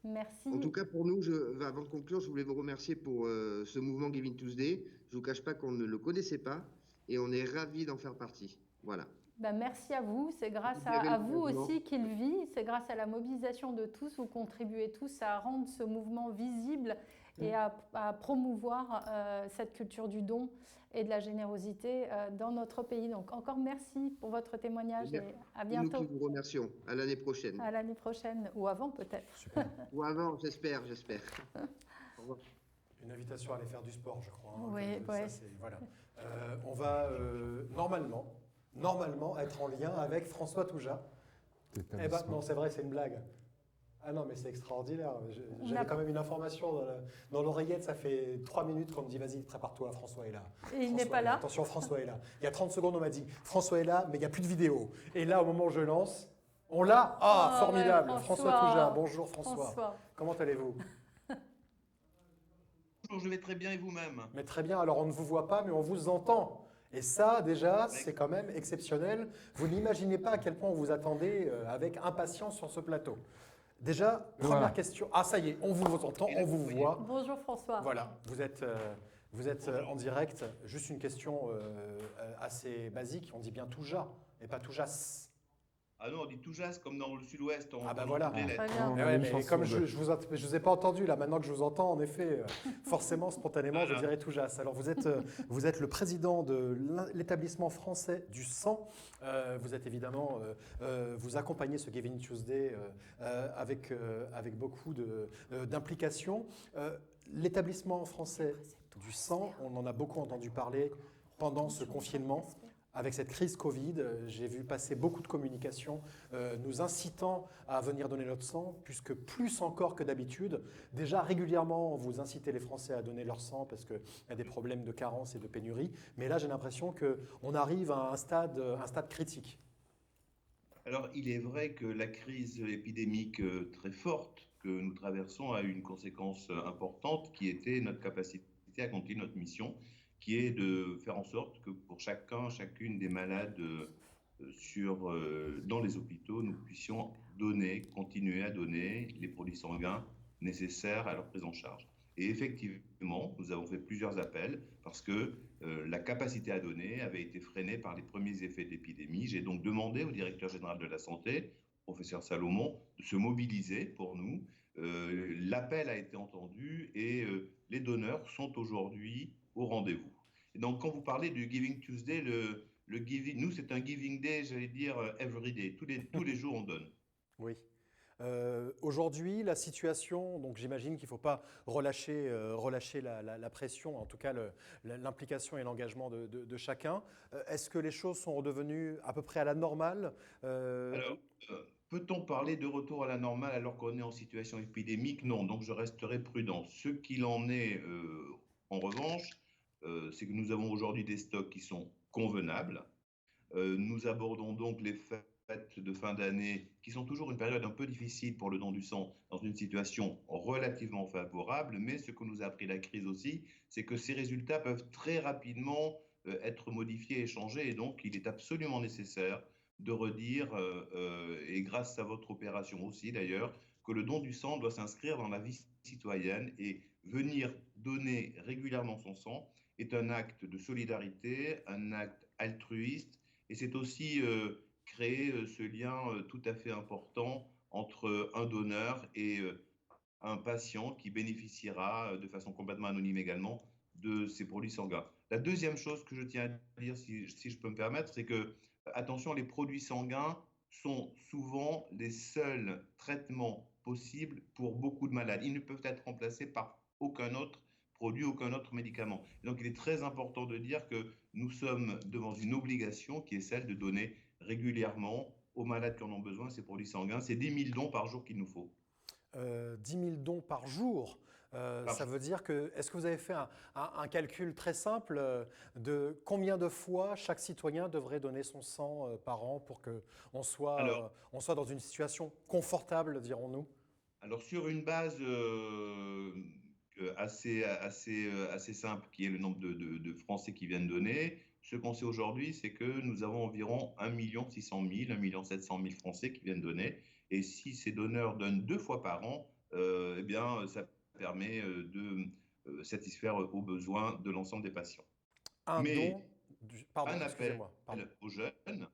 Merci. En tout cas, pour nous, avant de conclure, je voulais vous remercier pour ce mouvement Giving Tuesday. Je ne vous cache pas qu'on ne le connaissait pas et on est ravis d'en faire partie. Voilà. Merci à vous. C'est grâce à vous aussi qu'il vit. C'est grâce à la mobilisation de tous. Vous contribuez tous à rendre ce mouvement visible et à promouvoir cette culture du don et de la générosité dans notre pays. Donc encore merci pour votre témoignage et à bientôt. C'est nous qui vous remercions. À l'année prochaine. À l'année prochaine ou avant peut-être. Super. Ou avant, j'espère. Au revoir. Une invitation à aller faire du sport, je crois. Oui, voilà. On va normalement être en lien avec François Touja. Eh ben non, c'est vrai, c'est une blague. Ah non, mais c'est extraordinaire. J'avais quand même une information dans l'oreillette. Ça fait 3 minutes qu'on me dit vas-y, prépare-toi, François est là. Et il n'est pas là. Attention, François est là. Il y a 30 secondes, on m'a dit François est là, mais il n'y a plus de vidéo. Et là, au moment où je lance, on l'a. Ah, formidable. Ouais, François Touja. Bonjour François. Comment allez-vous? Bonjour, je vais très bien et vous-même? Mais très bien. Alors, on ne vous voit pas, mais on vous entend. Et ça, déjà, c'est quand même exceptionnel. Vous n'imaginez pas à quel point on vous attendait avec impatience sur ce plateau. Déjà, première question. Ah, ça y est, on vous entend, on vous voit. Bonjour François. Voilà, vous êtes en direct. Juste une question assez basique. On dit bien Touja et pas Toujas. Ah non, on dit Toujas comme dans le sud-ouest. Ah bah voilà. Très bien. Mais comme je vous ai pas entendu, là, maintenant que je vous entends, en effet, forcément, spontanément, je dirais Toujas. Alors, vous êtes le président de l'établissement français du sang. Vous êtes évidemment, vous accompagnez ce Giving Tuesday avec beaucoup d'implication. L'établissement français du sang, on en a beaucoup entendu parler pendant ce confinement. Avec cette crise Covid, j'ai vu passer beaucoup de communications nous incitant à venir donner notre sang, puisque plus encore que d'habitude, déjà régulièrement, vous incitez les Français à donner leur sang parce qu'il y a des problèmes de carence et de pénurie. Mais là, j'ai l'impression qu'on arrive à un stade critique. Alors, il est vrai que la crise épidémique très forte que nous traversons a eu une conséquence importante qui était notre capacité à continuer notre mission, qui est de faire en sorte que pour chacune des malades dans les hôpitaux, nous puissions continuer à donner les produits sanguins nécessaires à leur prise en charge. Et effectivement, nous avons fait plusieurs appels parce que la capacité à donner avait été freinée par les premiers effets de l'épidémie. J'ai donc demandé au directeur général de la santé, professeur Salomon, de se mobiliser pour nous. L'appel a été entendu et les donneurs sont aujourd'hui au rendez-vous. Et donc, quand vous parlez du Giving Tuesday, le giving, nous, c'est un Giving Day, j'allais dire, every day. Tous les jours, on donne. Oui. Aujourd'hui, la situation, donc j'imagine qu'il ne faut pas relâcher la pression, en tout cas l'implication et l'engagement de chacun. Est-ce que les choses sont redevenues à peu près à la normale Alors, peut-on parler de retour à la normale alors qu'on est en situation épidémique? Non, donc je resterai prudent. Ce qu'il en est, en revanche, c'est que nous avons aujourd'hui des stocks qui sont convenables. Nous abordons donc les fêtes de fin d'année, qui sont toujours une période un peu difficile pour le don du sang, dans une situation relativement favorable. Mais ce que nous a appris la crise aussi, c'est que ces résultats peuvent très rapidement être modifiés et changés. Et donc, il est absolument nécessaire de redire, et grâce à votre opération aussi d'ailleurs, que le don du sang doit s'inscrire dans la vie citoyenne et venir donner régulièrement son sang est un acte de solidarité, un acte altruiste, et c'est aussi créer ce lien tout à fait important entre un donneur et un patient qui bénéficiera de façon complètement anonyme également de ces produits sanguins. La deuxième chose que je tiens à dire, si je peux me permettre, c'est que, attention, les produits sanguins sont souvent les seuls traitements possibles pour beaucoup de malades. Ils ne peuvent être remplacés par aucun autre produit, aucun autre médicament. Donc, il est très important de dire que nous sommes devant une obligation qui est celle de donner régulièrement aux malades qui en ont besoin ces produits sanguins. C'est 10 000 dons par jour qu'il nous faut. 10 000 dons par jour. Ça veut dire que, est-ce que vous avez fait un calcul très simple de combien de fois chaque citoyen devrait donner son sang par an pour qu'on soit, on soit dans une situation confortable, dirons-nous? Alors, sur une base assez simple, qui est le nombre de Français qui viennent donner, ce qu'on sait aujourd'hui, c'est que nous avons environ 1 600 000, 1 700 000 Français qui viennent donner. Et si ces donneurs donnent 2 fois par an, eh bien, ça permet de satisfaire aux besoins de l'ensemble des patients. Un appel aux jeunes,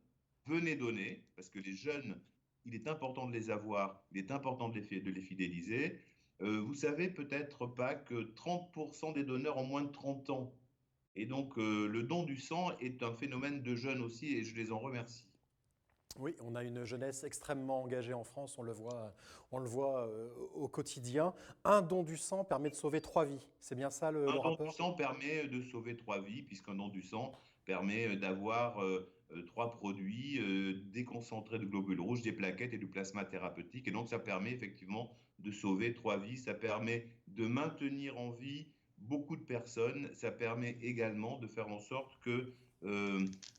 venez donner, parce que les jeunes, il est important de les avoir, il est important de les fidéliser. Vous savez peut-être pas que 30% des donneurs ont moins de 30 ans. Et donc, le don du sang est un phénomène de jeunes aussi, et je les en remercie. Oui, on a une jeunesse extrêmement engagée en France, on le voit au quotidien. Un don du sang permet de sauver 3 vies, c'est bien ça le rapport? Un don du sang permet de sauver 3 vies, puisqu'un don du sang permet d'avoir 3 produits déconcentrés de globules rouges, des plaquettes et du plasma thérapeutique. Et donc, ça permet effectivement de sauver 3 vies, ça permet de maintenir en vie beaucoup de personnes, ça permet également de faire en sorte que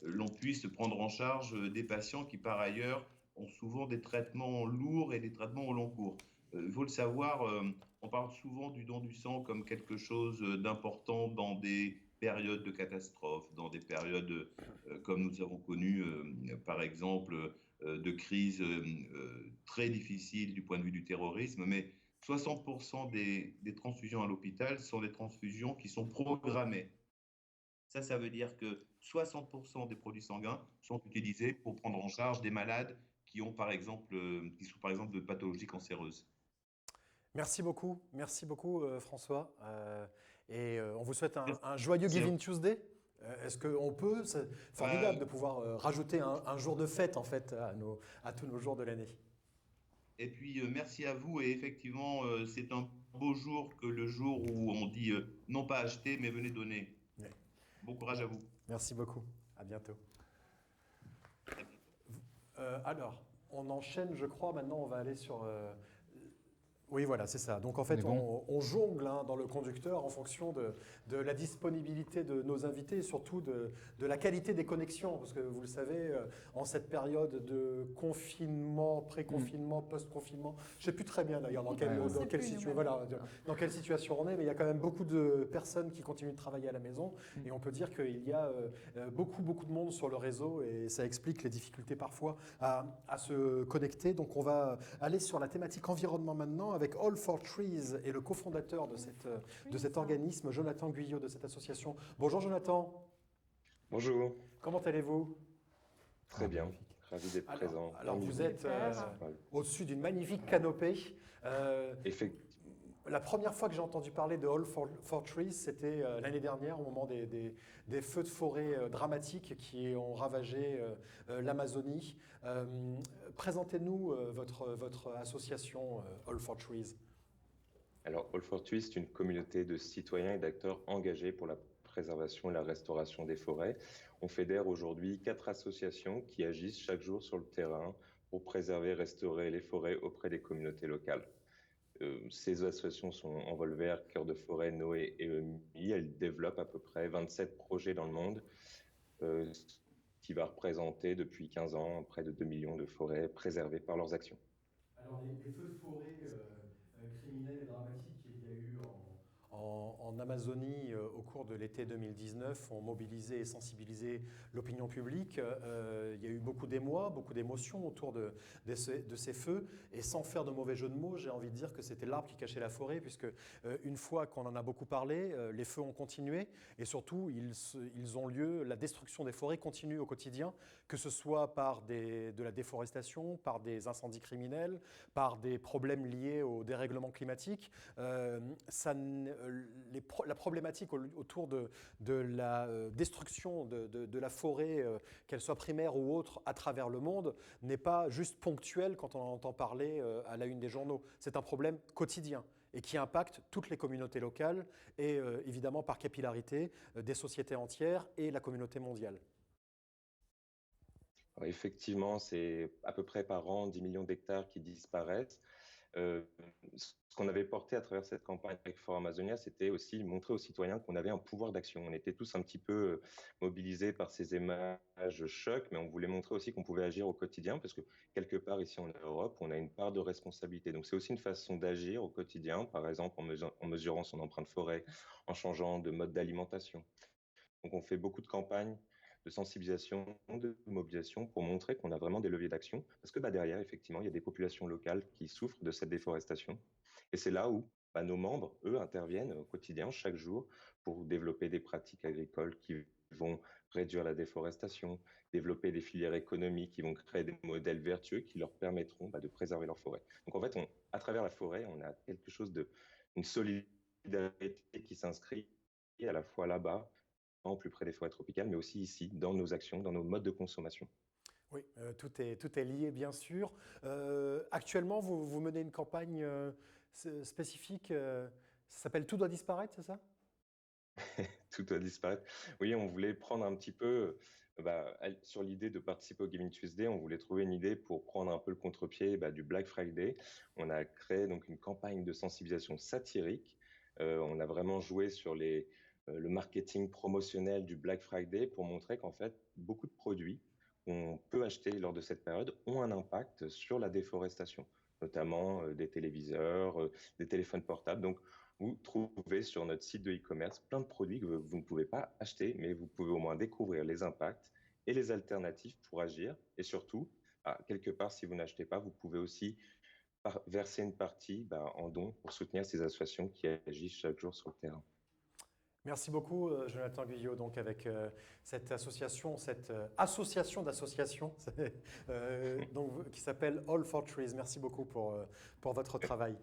l'on puisse prendre en charge des patients qui, par ailleurs, ont souvent des traitements lourds et des traitements au long cours. Il faut le savoir, on parle souvent du don du sang comme quelque chose d'important dans des périodes de catastrophes, dans des périodes comme nous avons connu, par exemple, de crises très difficiles du point de vue du terrorisme, mais 60% des transfusions à l'hôpital sont des transfusions qui sont programmées. Ça veut dire que 60% des produits sanguins sont utilisés pour prendre en charge des malades qui souffrent par exemple de pathologies cancéreuses. Merci beaucoup François. Et on vous souhaite un joyeux Giving Tuesday. Est-ce qu'on peut, c'est formidable de pouvoir rajouter un jour de fête en fait à tous nos jours de l'année. Et puis merci à vous, et effectivement c'est un beau jour que le jour où on dit non pas acheter mais venez donner. Oui. Bon courage à vous. Merci beaucoup, à bientôt. Alors, on enchaîne, je crois, maintenant on va aller sur... Oui, voilà, c'est ça. Donc en fait, on jongle dans le conducteur en fonction de la disponibilité de nos invités et surtout de la qualité des connexions. Parce que vous le savez, en cette période de confinement, pré-confinement, post-confinement, je ne sais plus très bien d'ailleurs dans quelle situation on est, mais il y a quand même beaucoup de personnes qui continuent de travailler à la maison. Et on peut dire qu'il y a beaucoup de monde sur le réseau et ça explique les difficultés parfois à se connecter. Donc on va aller sur la thématique environnement maintenant avec All for Trees et le cofondateur de cet organisme, Jonathan Guyot, de cette association. Bonjour Jonathan. Bonjour. Comment allez-vous? Très bien, ravi d'être présent. Alors vous êtes au-dessus d'une magnifique canopée. La première fois que j'ai entendu parler de All for Trees, c'était l'année dernière, au moment des feux de forêt dramatiques qui ont ravagé l'Amazonie. Présentez-nous votre association All for Trees. Alors, All for Trees, c'est une communauté de citoyens et d'acteurs engagés pour la préservation et la restauration des forêts. On fédère aujourd'hui 4 associations qui agissent chaque jour sur le terrain pour préserver et restaurer les forêts auprès des communautés locales. Ces associations sont Envolvert, Cœur de Forêt, Noé et EMI. Elles développent à peu près 27 projets dans le monde, qui va représenter depuis 15 ans près de 2 millions de forêts préservées par leurs actions. Alors les feux de forêt criminels et dramatiques qu'il y a eu en Amazonie au cours de l'été 2019 ont mobilisé et sensibilisé l'opinion publique. Il y a eu beaucoup d'émoi, beaucoup d'émotions autour de ces feux. Et sans faire de mauvais jeu de mots, j'ai envie de dire que c'était l'arbre qui cachait la forêt, puisque une fois qu'on en a beaucoup parlé, les feux ont continué. Et surtout, ils ont lieu, la destruction des forêts continue au quotidien, que ce soit par de la déforestation, par des incendies criminels, par des problèmes liés au dérèglement climatique. La problématique autour de la destruction de la forêt, qu'elle soit primaire ou autre, à travers le monde, n'est pas juste ponctuelle quand on en entend parler à la une des journaux. C'est un problème quotidien et qui impacte toutes les communautés locales et évidemment par capillarité des sociétés entières et la communauté mondiale. Alors effectivement, c'est à peu près par an 10 millions d'hectares qui disparaissent. Ce qu'on avait porté à travers cette campagne avec For Amazonia, c'était aussi montrer aux citoyens qu'on avait un pouvoir d'action. On était tous un petit peu mobilisés par ces images chocs, mais on voulait montrer aussi qu'on pouvait agir au quotidien, parce que quelque part ici en Europe, on a une part de responsabilité. Donc c'est aussi une façon d'agir au quotidien, par exemple en mesurant son empreinte forêt, en changeant de mode d'alimentation. Donc on fait beaucoup de campagnes de sensibilisation, de mobilisation pour montrer qu'on a vraiment des leviers d'action. Parce que derrière, effectivement, il y a des populations locales qui souffrent de cette déforestation. Et c'est là où nos membres, eux, interviennent au quotidien, chaque jour, pour développer des pratiques agricoles qui vont réduire la déforestation, développer des filières économiques qui vont créer des modèles vertueux qui leur permettront de préserver leur forêt. Donc en fait, à travers la forêt, on a quelque chose une solidarité qui s'inscrit à la fois là-bas, au plus près des forêts tropicales, mais aussi ici, dans nos actions, dans nos modes de consommation. Oui, tout est lié, bien sûr. Actuellement, vous menez une campagne spécifique, ça s'appelle « Tout doit disparaître », c'est ça? Tout doit disparaître. Oui, on voulait prendre un petit peu, sur l'idée de participer au Giving Tuesday, on voulait trouver une idée pour prendre un peu le contre-pied du Black Friday. On a créé donc une campagne de sensibilisation satirique. On a vraiment joué sur le marketing promotionnel du Black Friday pour montrer qu'en fait, beaucoup de produits qu'on peut acheter lors de cette période ont un impact sur la déforestation, notamment des téléviseurs, des téléphones portables. Donc, vous trouvez sur notre site de e-commerce plein de produits que vous ne pouvez pas acheter, mais vous pouvez au moins découvrir les impacts et les alternatives pour agir. Et surtout, quelque part, si vous n'achetez pas, vous pouvez aussi verser une partie en don pour soutenir ces associations qui agissent chaque jour sur le terrain. Merci beaucoup, Jonathan Guyot, donc avec cette association d'associations qui s'appelle All for Trees. Merci beaucoup pour votre travail.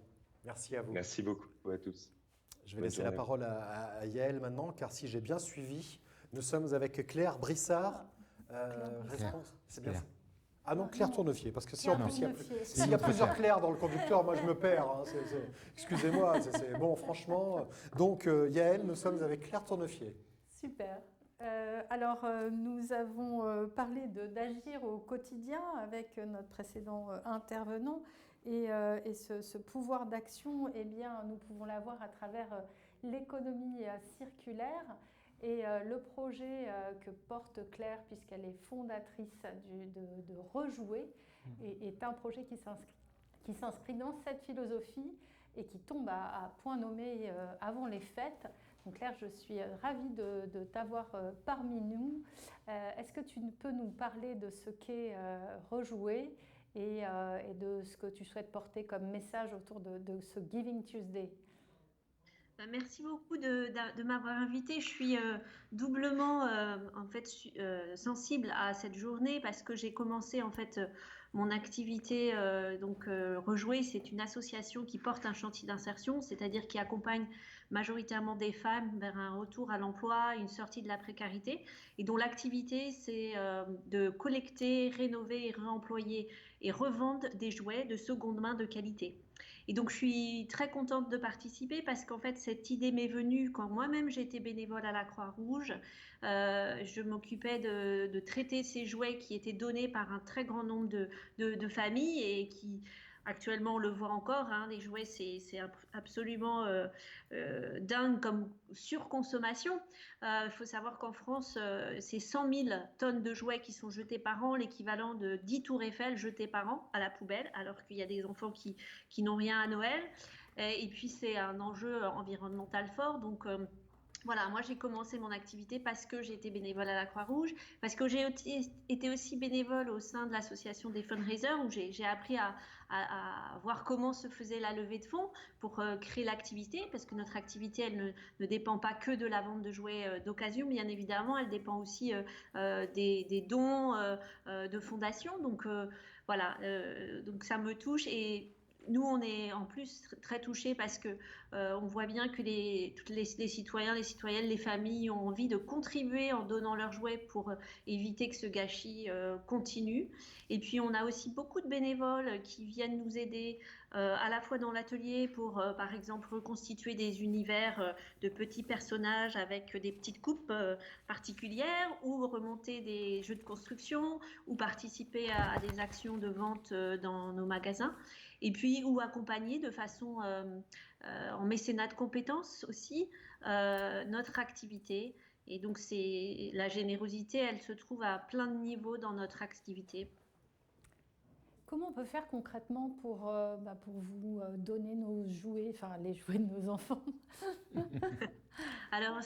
Merci à vous. Merci beaucoup à tous. Je vais laisser la parole à Yael maintenant, car si j'ai bien suivi, nous sommes avec Claire Brissard. C'est bien ça. Ah non, Claire Tournefier, parce que s'il y a plusieurs Claires dans le conducteur, moi je me perds. Hein, excusez-moi, bon, franchement. Donc, Yael, nous sommes avec Claire Tournefier. Super. Alors, nous avons parlé d'agir au quotidien avec notre précédent intervenant. Et ce pouvoir d'action, eh bien, nous pouvons l'avoir à travers l'économie circulaire. Et le projet que porte Claire, puisqu'elle est fondatrice de Rejouer, est un projet qui s'inscrit dans cette philosophie et qui tombe à point nommé avant les fêtes. Donc Claire, je suis ravie de t'avoir parmi nous. Est-ce que tu peux nous parler de ce qu'est Rejouer et de ce que tu souhaites porter comme message autour de ce Giving Tuesday. Merci beaucoup de m'avoir invitée. Je suis doublement en fait sensible à cette journée parce que j'ai commencé en fait mon activité Rejouer. C'est une association qui porte un chantier d'insertion, c'est-à-dire qui accompagne majoritairement des femmes vers un retour à l'emploi, une sortie de la précarité, et dont l'activité c'est de collecter, rénover, réemployer et revendre des jouets de seconde main de qualité. Et donc, je suis très contente de participer parce qu'en fait, cette idée m'est venue quand moi-même j'étais bénévole à la Croix-Rouge. Je m'occupais de traiter ces jouets qui étaient donnés par un très grand nombre de familles et qui, actuellement, on le voit encore, hein, les jouets, c'est absolument dingue comme surconsommation. Il faut savoir qu'en France, c'est 100 000 tonnes de jouets qui sont jetés par an, l'équivalent de 10 tours Eiffel jetés par an à la poubelle, alors qu'il y a des enfants qui n'ont rien à Noël. Et puis, c'est un enjeu environnemental fort. Donc, voilà, moi j'ai commencé mon activité parce que j'ai été bénévole à la Croix-Rouge, parce que j'ai été aussi bénévole au sein de l'association des fundraisers où j'ai appris à voir comment se faisait la levée de fonds pour créer l'activité, parce que notre activité elle ne dépend pas que de la vente de jouets d'occasion, bien évidemment, elle dépend aussi des dons de fondations. Donc voilà, donc ça me touche et nous, on est en plus très touchés parce que on voit bien que tous les citoyens, les citoyennes, les familles ont envie de contribuer en donnant leurs jouets pour éviter que ce gâchis continue. Et puis, on a aussi beaucoup de bénévoles qui viennent nous aider à la fois dans l'atelier pour, par exemple, reconstituer des univers de petits personnages avec des petites coupes particulières ou remonter des jeux de construction ou participer à des actions de vente dans nos magasins. Et puis, ou accompagner de façon en mécénat de compétences aussi notre activité. Et donc, la générosité, elle se trouve à plein de niveaux dans notre activité. Comment on peut faire concrètement pour vous donner nos jouets, enfin les jouets de nos enfants? Alors,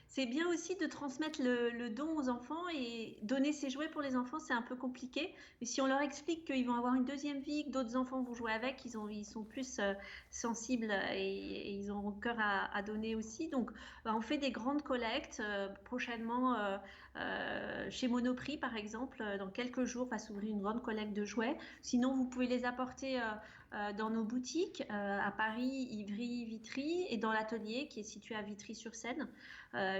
c'est bien aussi de transmettre le don aux enfants, et donner ces jouets pour les enfants, c'est un peu compliqué. Mais si on leur explique qu'ils vont avoir une deuxième vie, que d'autres enfants vont jouer avec, ils sont plus sensibles et ils ont cœur à donner aussi. Donc, on fait des grandes collectes. Prochainement, chez Monoprix, par exemple, dans quelques jours, va s'ouvrir une grande collecte de jouets. Sinon, vous pouvez les apporter dans nos boutiques à Paris, Ivry, Vitry, et dans l'atelier qui est situé à Vitry-sur-Seine.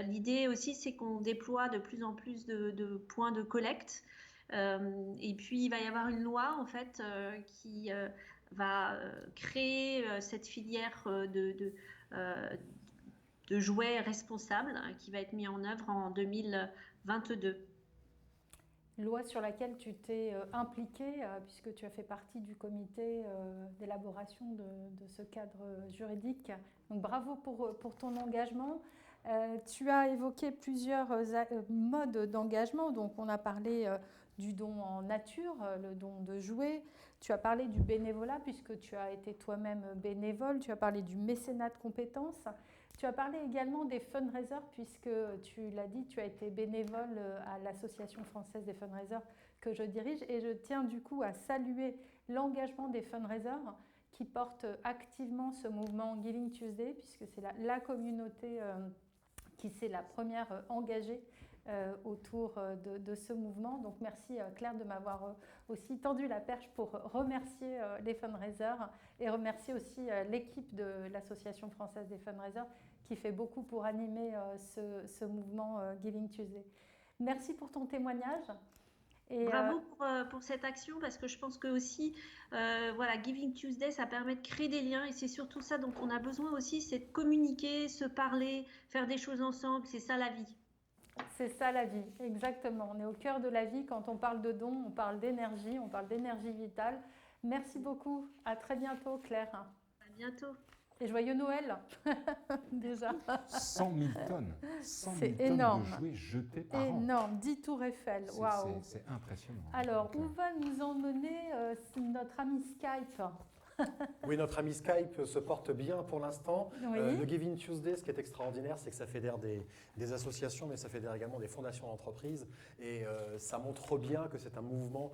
L'idée aussi, c'est qu'on déploie de plus en plus de points de collecte. Et puis, il va y avoir une loi, en fait, qui va créer cette filière de jouets responsables qui va être mise en œuvre en 2022. Loi sur laquelle tu t'es impliquée, puisque tu as fait partie du comité d'élaboration de ce cadre juridique. Donc bravo pour ton engagement. Tu as évoqué plusieurs modes d'engagement. Donc on a parlé du don en nature, le don de jouets. Tu as parlé du bénévolat, puisque tu as été toi-même bénévole. Tu as parlé du mécénat de compétences. Tu as parlé également des fundraisers, puisque tu l'as dit, tu as été bénévole à l'Association française des fundraisers que je dirige, et je tiens du coup à saluer l'engagement des fundraisers qui portent activement ce mouvement Giving Tuesday, puisque c'est la communauté qui s'est la première engagée autour de ce mouvement. Donc merci Claire de m'avoir aussi tendu la perche pour remercier les fundraisers et remercier aussi l'équipe de l'Association française des fundraisers qui fait beaucoup pour animer ce mouvement Giving Tuesday. Merci pour ton témoignage. Et bravo pour cette action, parce que je pense que aussi, voilà, Giving Tuesday, ça permet de créer des liens, et c'est surtout ça dont on a besoin aussi, c'est de communiquer, se parler, faire des choses ensemble, c'est ça la vie. C'est ça la vie, exactement. On est au cœur de la vie. Quand on parle de dons, on parle d'énergie vitale. Merci beaucoup. À très bientôt, Claire. À bientôt. Et joyeux Noël, déjà. 100 000 tonnes. 100 000 c'est énorme. Tonnes de jouets jetés par an. Énorme. 10 tours Eiffel. Waouh. C'est impressionnant. Alors, où va nous emmener notre ami Skype? Oui, notre ami Skype se porte bien pour l'instant. Oui. Le Giving Tuesday, ce qui est extraordinaire, c'est que ça fédère des associations, mais ça fédère également des fondations d'entreprises. Et ça montre bien que c'est un mouvement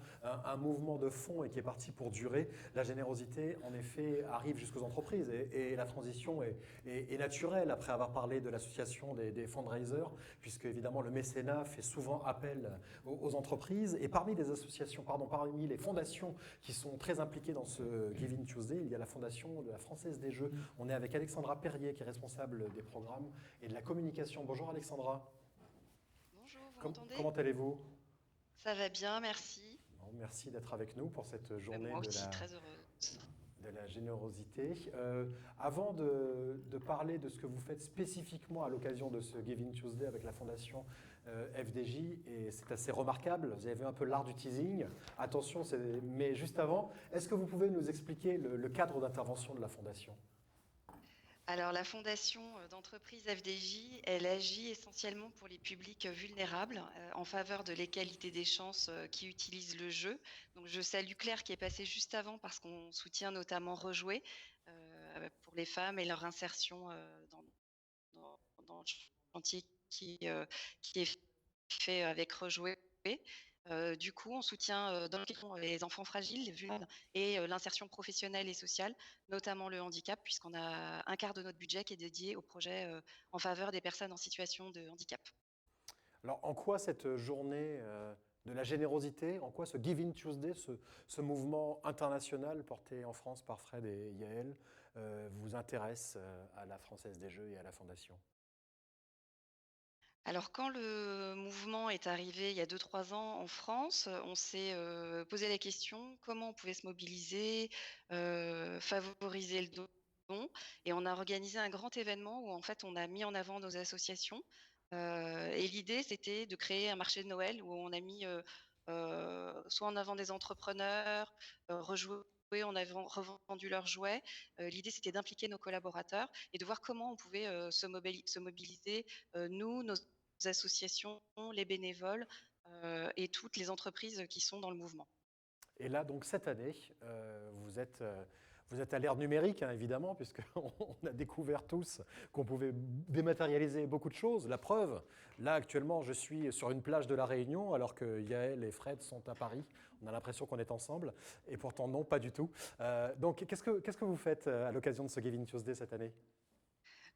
de fond et qui est parti pour durer. La générosité, en effet, arrive jusqu'aux entreprises. Et la transition est naturelle après avoir parlé de l'association des fundraisers, puisque évidemment le mécénat fait souvent appel aux entreprises. Et parmi les fondations qui sont très impliquées dans ce Giving Tuesday, il y a la fondation de la Française des Jeux. On est avec Alexandra Perrier, qui est responsable des programmes et de la communication. Bonjour Alexandra. Bonjour, vous m'entendez ? Comment allez-vous ? Ça va bien, merci. Bon, merci d'être avec nous pour cette journée Moi aussi, très heureuse. De la générosité. Avant de parler de ce que vous faites spécifiquement à l'occasion de ce Giving Tuesday avec la fondation FDJ, et c'est assez remarquable, vous avez vu un peu l'art du teasing, attention, mais juste avant, est-ce que vous pouvez nous expliquer le cadre d'intervention de la fondation ? Alors, la fondation d'entreprise FDJ, elle agit essentiellement pour les publics vulnérables en faveur de l'égalité des chances qui utilisent le jeu. Donc, je salue Claire qui est passée juste avant parce qu'on soutient notamment Rejouer pour les femmes et leur insertion dans le chantier qui est fait avec Rejouer. Du coup, on soutient dans les enfants fragiles, les vulnérables et l'insertion professionnelle et sociale, notamment le handicap, puisqu'on a un quart de notre budget qui est dédié au projet en faveur des personnes en situation de handicap. Alors, en quoi cette journée de la générosité, en quoi ce Giving Tuesday, ce mouvement international porté en France par Fred et Yael, vous intéresse à la Française des Jeux et à la Fondation ? Alors, quand le mouvement est arrivé il y a 2-3 ans en France, on s'est posé la question comment on pouvait se mobiliser, favoriser le don. Et on a organisé un grand événement où en fait on a mis en avant nos associations. Et l'idée, c'était de créer un marché de Noël où on a mis soit en avant des entrepreneurs, Rejouer, on avait revendu leurs jouets. L'idée, c'était d'impliquer nos collaborateurs et de voir comment on pouvait se mobiliser, nous, nos associations, les bénévoles et toutes les entreprises qui sont dans le mouvement. Et là, donc cette année, vous êtes à l'ère numérique, hein, évidemment, puisqu'on a découvert tous qu'on pouvait dématérialiser beaucoup de choses. La preuve, là, actuellement, je suis sur une plage de La Réunion, alors que Yael et Fred sont à Paris. On a l'impression qu'on est ensemble, et pourtant, non, pas du tout. Donc, qu'est-ce que vous faites à l'occasion de ce Giving Tuesday cette année ?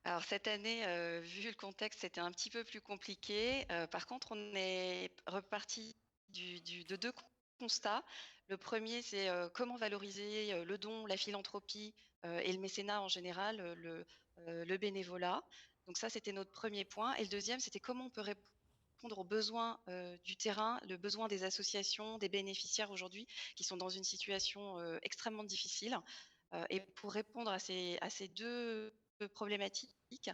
Alors cette année, vu le contexte, c'était un petit peu plus compliqué. Par contre, on est reparti de 2 constats. Le premier, c'est comment valoriser le don, la philanthropie et le mécénat en général, le bénévolat. Donc ça, c'était notre premier point. Et le deuxième, c'était comment on peut répondre aux besoins du terrain, le besoin des associations, des bénéficiaires aujourd'hui qui sont dans une situation extrêmement difficile. Et pour répondre à ces 2 problématiques,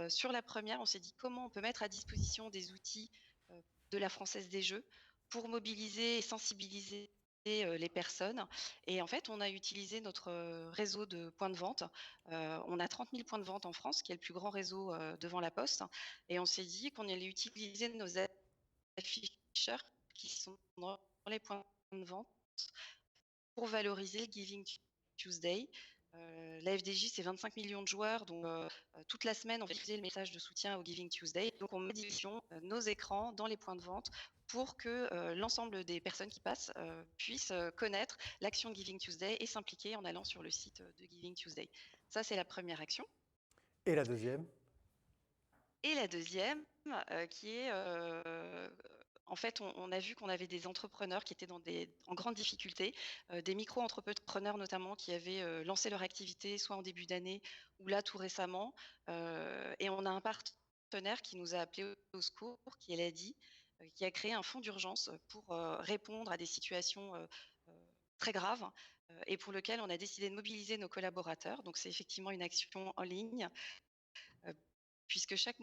sur la première, on s'est dit comment on peut mettre à disposition des outils de la Française des Jeux pour mobiliser et sensibiliser les personnes. Et en fait, on a utilisé notre réseau de points de vente. On a 30 000 points de vente en France, qui est le plus grand réseau devant la Poste. Et on s'est dit qu'on allait utiliser nos afficheurs qui sont dans les points de vente pour valoriser le Giving Tuesday. La FDJ, c'est 25 millions de joueurs, donc toute la semaine, on va diffuser le message de soutien au Giving Tuesday. Donc, on modifie nos écrans dans les points de vente pour que l'ensemble des personnes qui passent puissent connaître l'action de Giving Tuesday et s'impliquer en allant sur le site de Giving Tuesday. Ça, c'est la première action. Et la deuxième ? Et la deuxième, qui est... en fait, on a vu qu'on avait des entrepreneurs qui étaient en grande difficulté, des micro-entrepreneurs notamment qui avaient lancé leur activité soit en début d'année ou là tout récemment. Et on a un partenaire qui nous a appelés au secours, qui est l'ADI, qui a créé un fonds d'urgence pour répondre à des situations très graves et pour lequel on a décidé de mobiliser nos collaborateurs. Donc, c'est effectivement une action en ligne. Puisque chaque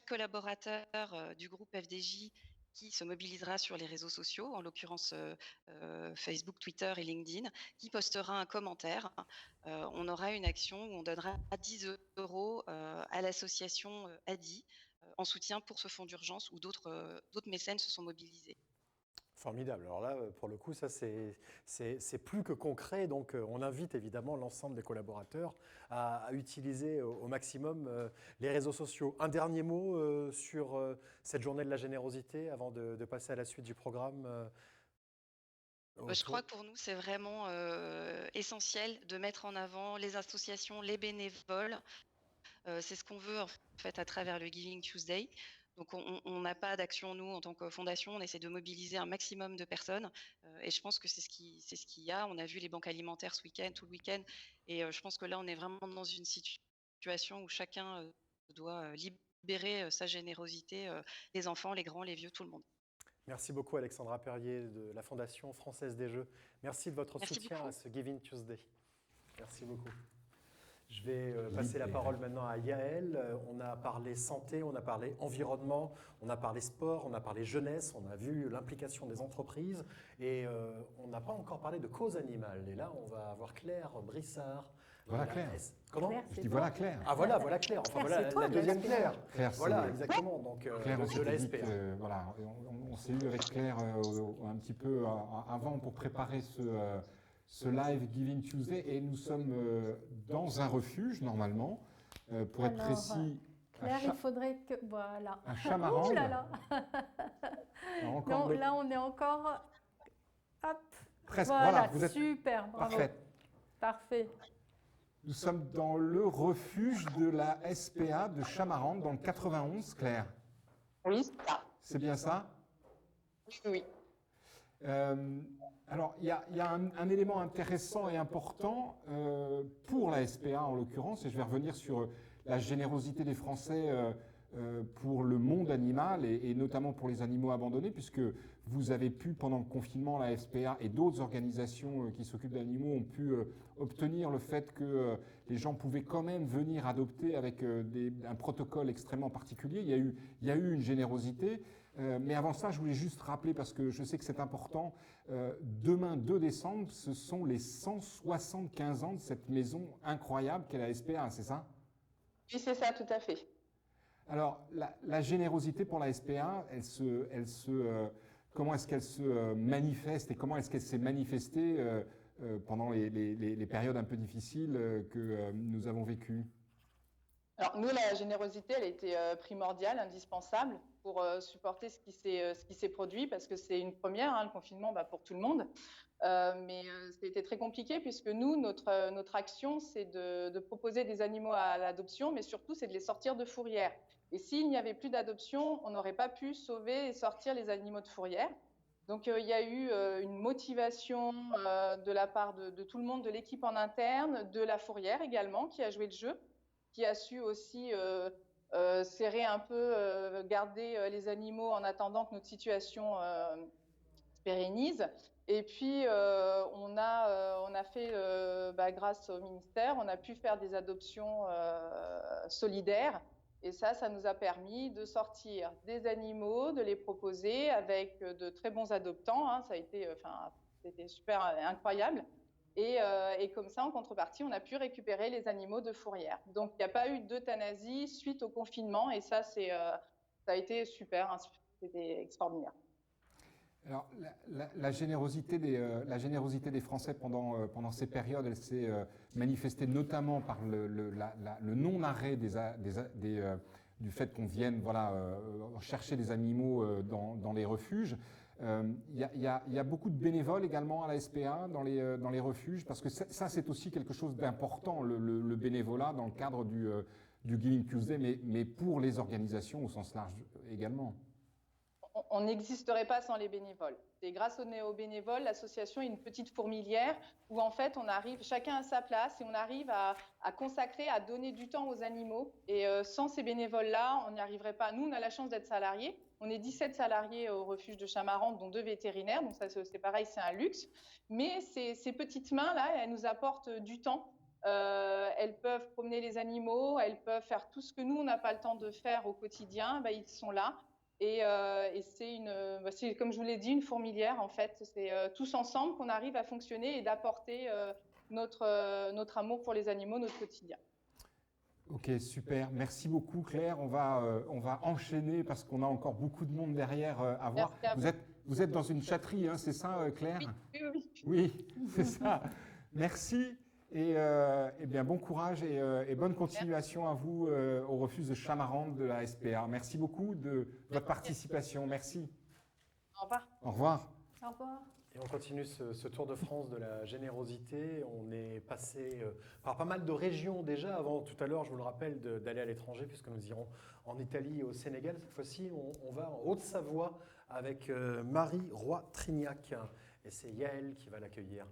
collaborateur du groupe FDJ qui se mobilisera sur les réseaux sociaux, en l'occurrence Facebook, Twitter et LinkedIn, qui postera un commentaire, on aura une action où on donnera 10 € à l'association ADI en soutien pour ce fonds d'urgence où d'autres mécènes se sont mobilisés. Formidable. Alors là, pour le coup, ça c'est plus que concret. Donc, on invite évidemment l'ensemble des collaborateurs à utiliser au maximum les réseaux sociaux. Un dernier mot sur cette journée de la générosité avant de passer à la suite du programme. Je crois que pour nous, c'est vraiment essentiel de mettre en avant les associations, les bénévoles. C'est ce qu'on veut en fait à travers le Giving Tuesday. Donc, on n'a pas d'action, nous, en tant que fondation. On essaie de mobiliser un maximum de personnes. Et je pense que c'est ce qu'il y a. On a vu les banques alimentaires ce week-end, tout le week-end. Et je pense que là, on est vraiment dans une situation où chacun doit libérer sa générosité, les enfants, les grands, les vieux, tout le monde. Merci beaucoup, Alexandra Perrier de la Fondation Française des Jeux. Merci de votre soutien à ce Giving Tuesday. Merci beaucoup. Je vais passer la parole maintenant à Yael. On a parlé santé, on a parlé environnement, on a parlé sport, on a parlé jeunesse, on a vu l'implication des entreprises et on n'a pas encore parlé de cause animale. Et là, on va avoir Claire Brissard. Voilà Claire. Comment? Je dis voilà Claire. Ah voilà Claire. Enfin voilà la deuxième Claire. Claire, voilà exactement. Donc Claire, de la SPA. Voilà, on s'est eu avec Claire un petit peu avant pour préparer ce live Giving Tuesday et nous sommes dans un refuge normalement. Pour être précis, Claire, il faudrait que voilà. Un chamarande. Oh là là. Non, là on est encore. Hop. Presque. Voilà, vous êtes super. Bravo. Parfait. Nous sommes dans le refuge de la SPA de Chamarande, dans le 91, Claire. Oui, c'est ça. C'est bien ça? Oui. Alors, il y a un élément intéressant et important pour la SPA en l'occurrence, et je vais revenir sur la générosité des Français pour le monde animal et notamment pour les animaux abandonnés, puisque vous avez pu, pendant le confinement, la SPA et d'autres organisations qui s'occupent d'animaux ont pu obtenir le fait que les gens pouvaient quand même venir adopter avec un protocole extrêmement particulier. Il y a eu une générosité. Mais avant ça, je voulais juste rappeler, parce que je sais que c'est important, demain 2 décembre, ce sont les 175 ans de cette maison incroyable qu'est la SPA, c'est ça? Oui, c'est ça, tout à fait. Alors, la générosité pour la SPA, comment est-ce qu'elle se manifeste et comment est-ce qu'elle s'est manifestée pendant les périodes un peu difficiles que nous avons vécues? Alors, nous, la générosité, elle a été primordiale, indispensable pour supporter ce qui s'est produit, parce que c'est une première, hein, le confinement, pour tout le monde. Mais c'était très compliqué, puisque nous, notre action, c'est de proposer des animaux à l'adoption, mais surtout, c'est de les sortir de fourrière. Et s'il n'y avait plus d'adoption, on n'aurait pas pu sauver et sortir les animaux de fourrière. Donc, il y a eu une motivation de la part de tout le monde, de l'équipe en interne, de la fourrière également, qui a joué le jeu, qui a su aussi serrer un peu, garder les animaux en attendant que notre situation se pérennise. Et puis, on a fait, grâce au ministère, on a pu faire des adoptions solidaires. Et ça nous a permis de sortir des animaux, de les proposer avec de très bons adoptants. Hein, ça a été, c'était super incroyable. Et comme ça, en contrepartie, on a pu récupérer les animaux de fourrière. Donc, il n'y a pas eu d'euthanasie suite au confinement. Et ça, ça a été super. Hein, c'était extraordinaire. Alors, la générosité des Français pendant ces périodes, elle s'est manifestée notamment par le non-arrêt du fait qu'on vienne chercher des animaux dans les refuges. Il y a beaucoup de bénévoles également à la SPA dans les refuges, parce que ça c'est aussi quelque chose d'important, le bénévolat dans le cadre du Giving Tuesday, mais pour les organisations au sens large également. On n'existerait pas sans les bénévoles. C'est grâce aux bénévoles, l'association est une petite fourmilière où en fait on arrive, chacun à sa place, et on arrive à consacrer, à donner du temps aux animaux. Et sans ces bénévoles-là, on n'y arriverait pas. Nous, on a la chance d'être salariés. On est 17 salariés au refuge de Chamarande, dont 2 vétérinaires. Donc ça, c'est pareil, c'est un luxe. Mais ces petites mains-là, elles nous apportent du temps. Elles peuvent promener les animaux, elles peuvent faire tout ce que nous, on n'a pas le temps de faire au quotidien. Ils sont là. Et c'est comme je vous l'ai dit, une fourmilière en fait. C'est tous ensemble qu'on arrive à fonctionner et d'apporter notre amour pour les animaux, notre quotidien. Ok, super. Merci beaucoup Claire. On va enchaîner parce qu'on a encore beaucoup de monde derrière à voir. Vous êtes dans une chatterie, hein, c'est ça, Claire? Oui. Oui, c'est ça. Merci et bien bon courage et bonne continuation à vous au refuge de Chamarande de la SPA. Merci beaucoup de votre participation. Merci. Au revoir. Au revoir. Au revoir. Et on continue ce tour de France de la générosité. On est passé par pas mal de régions déjà. Avant, tout à l'heure, je vous le rappelle, d'aller à l'étranger, puisque nous irons en Italie et au Sénégal. Cette fois-ci, on va en Haute-Savoie avec Marie Roy-Trignac. Et c'est Yael qui va l'accueillir.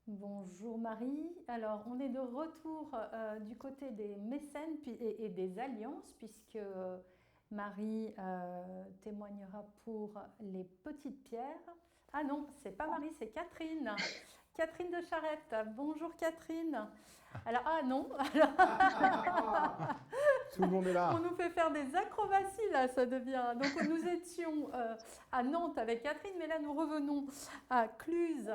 Bonjour Marie. Alors, on est de retour du côté des mécènes et des alliances, puisque Marie témoignera pour les petites pierres. Ah non, c'est pas Marie, c'est Catherine. Catherine de Charette. Bonjour Catherine. Alors, ah non. Tout le monde est là. On nous fait faire des acrobaties là, ça devient. Donc nous étions à Nantes avec Catherine, mais là nous revenons à Cluse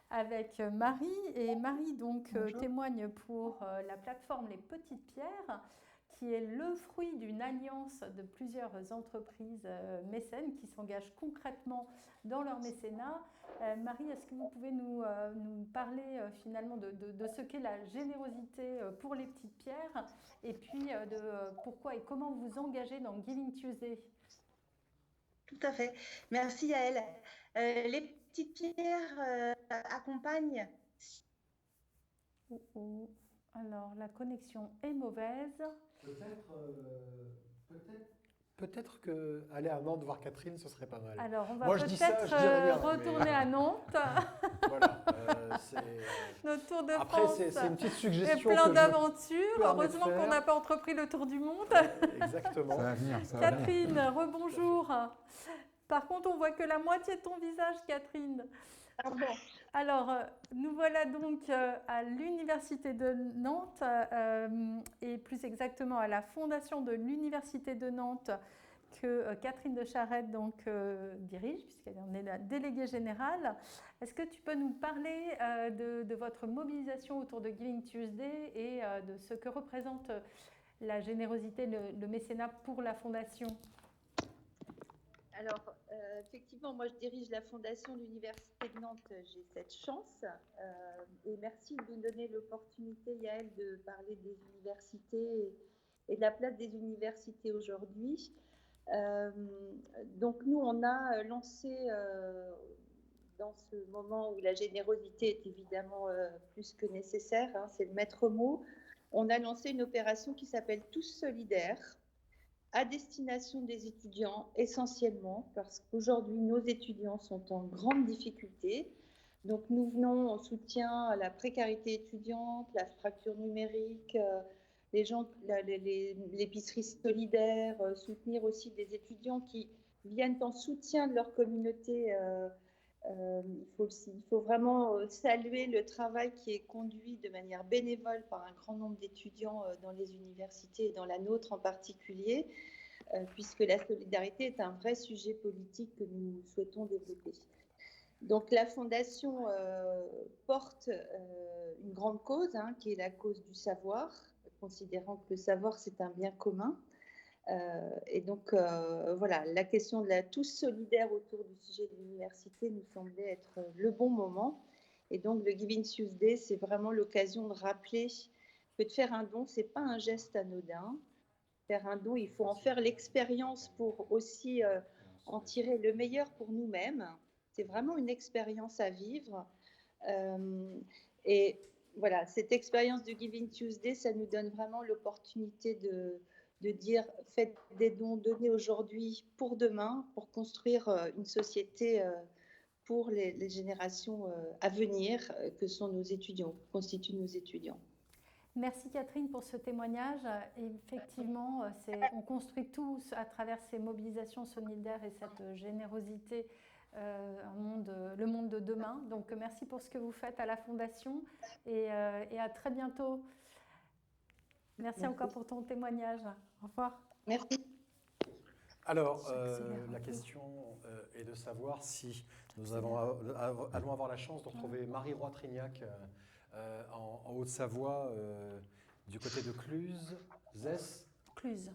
avec Marie. Et Marie donc témoigne pour la plateforme Les Petites Pierres, qui est le fruit d'une alliance de plusieurs entreprises mécènes qui s'engagent concrètement dans leur mécénat. Marie, est-ce que vous pouvez nous parler finalement de ce qu'est la générosité pour les petites pierres et puis de pourquoi et comment vous engagez dans Giving Tuesday? Tout à fait. Merci Yael. Les petites pierres accompagnent. Alors, la connexion est mauvaise. Peut-être qu'aller à Nantes voir Catherine, ce serait pas mal. Alors, on va Moi, je dis ça, je dis rien, retourner à Nantes. Voilà. Notre tour de Après, France c'est une petite suggestion. est plein d'aventures. Heureusement qu'on n'a pas entrepris le tour du monde. Exactement. Ça va venir. Catherine, rebonjour. Par contre, on voit que la moitié de ton visage, Catherine. Ah bon. Alors, nous voilà donc à l'Université de Nantes et plus exactement à la fondation de l'Université de Nantes que Catherine de Charette donc, dirige, puisqu'elle en est la déléguée générale. Est-ce que tu peux nous parler de votre mobilisation autour de Giving Tuesday et de ce que représente la générosité, le mécénat pour la fondation? Alors, effectivement, moi je dirige la fondation de l'Université de Nantes, j'ai cette chance. Et merci de nous donner l'opportunité, Yael, de parler des universités et de la place des universités aujourd'hui. Donc nous, on a lancé, dans ce moment où la générosité est évidemment plus que nécessaire, hein, c'est le maître mot, on a lancé une opération qui s'appelle Tous Solidaires, à destination des étudiants essentiellement, parce qu'aujourd'hui, nos étudiants sont en grande difficulté. Donc, nous venons en soutien à la précarité étudiante, la fracture numérique, l'épicerie solidaire, soutenir aussi des étudiants qui viennent en soutien de leur communauté. Il faut vraiment saluer le travail qui est conduit de manière bénévole par un grand nombre d'étudiants dans les universités et dans la nôtre en particulier, puisque la solidarité est un vrai sujet politique que nous souhaitons développer. Donc la Fondation porte une grande cause, hein, qui est la cause du savoir, considérant que le savoir c'est un bien commun. Et donc, voilà, la question de la tous solidaire autour du sujet de l'université nous semblait être le bon moment. Et donc, le Giving Tuesday, c'est vraiment l'occasion de rappeler que de faire un don, ce n'est pas un geste anodin. Faire un don, il faut en faire l'expérience pour aussi en tirer le meilleur pour nous-mêmes. C'est vraiment une expérience à vivre. Et voilà, cette expérience du Giving Tuesday, ça nous donne vraiment l'opportunité de dire faites des dons, donnez aujourd'hui pour demain, pour construire une société pour les générations à venir, que sont nos étudiants, constituent nos étudiants. Merci Catherine pour ce témoignage. Effectivement, on construit tous à travers ces mobilisations solidaires et cette générosité le monde de demain. Donc merci pour ce que vous faites à la Fondation et à très bientôt. Merci encore pour ton témoignage. Au revoir. Merci. Alors, la question est de savoir si nous allons avoir la chance de retrouver Marie Roy-Trignac en Haute-Savoie, du côté de Cluse, Cluse.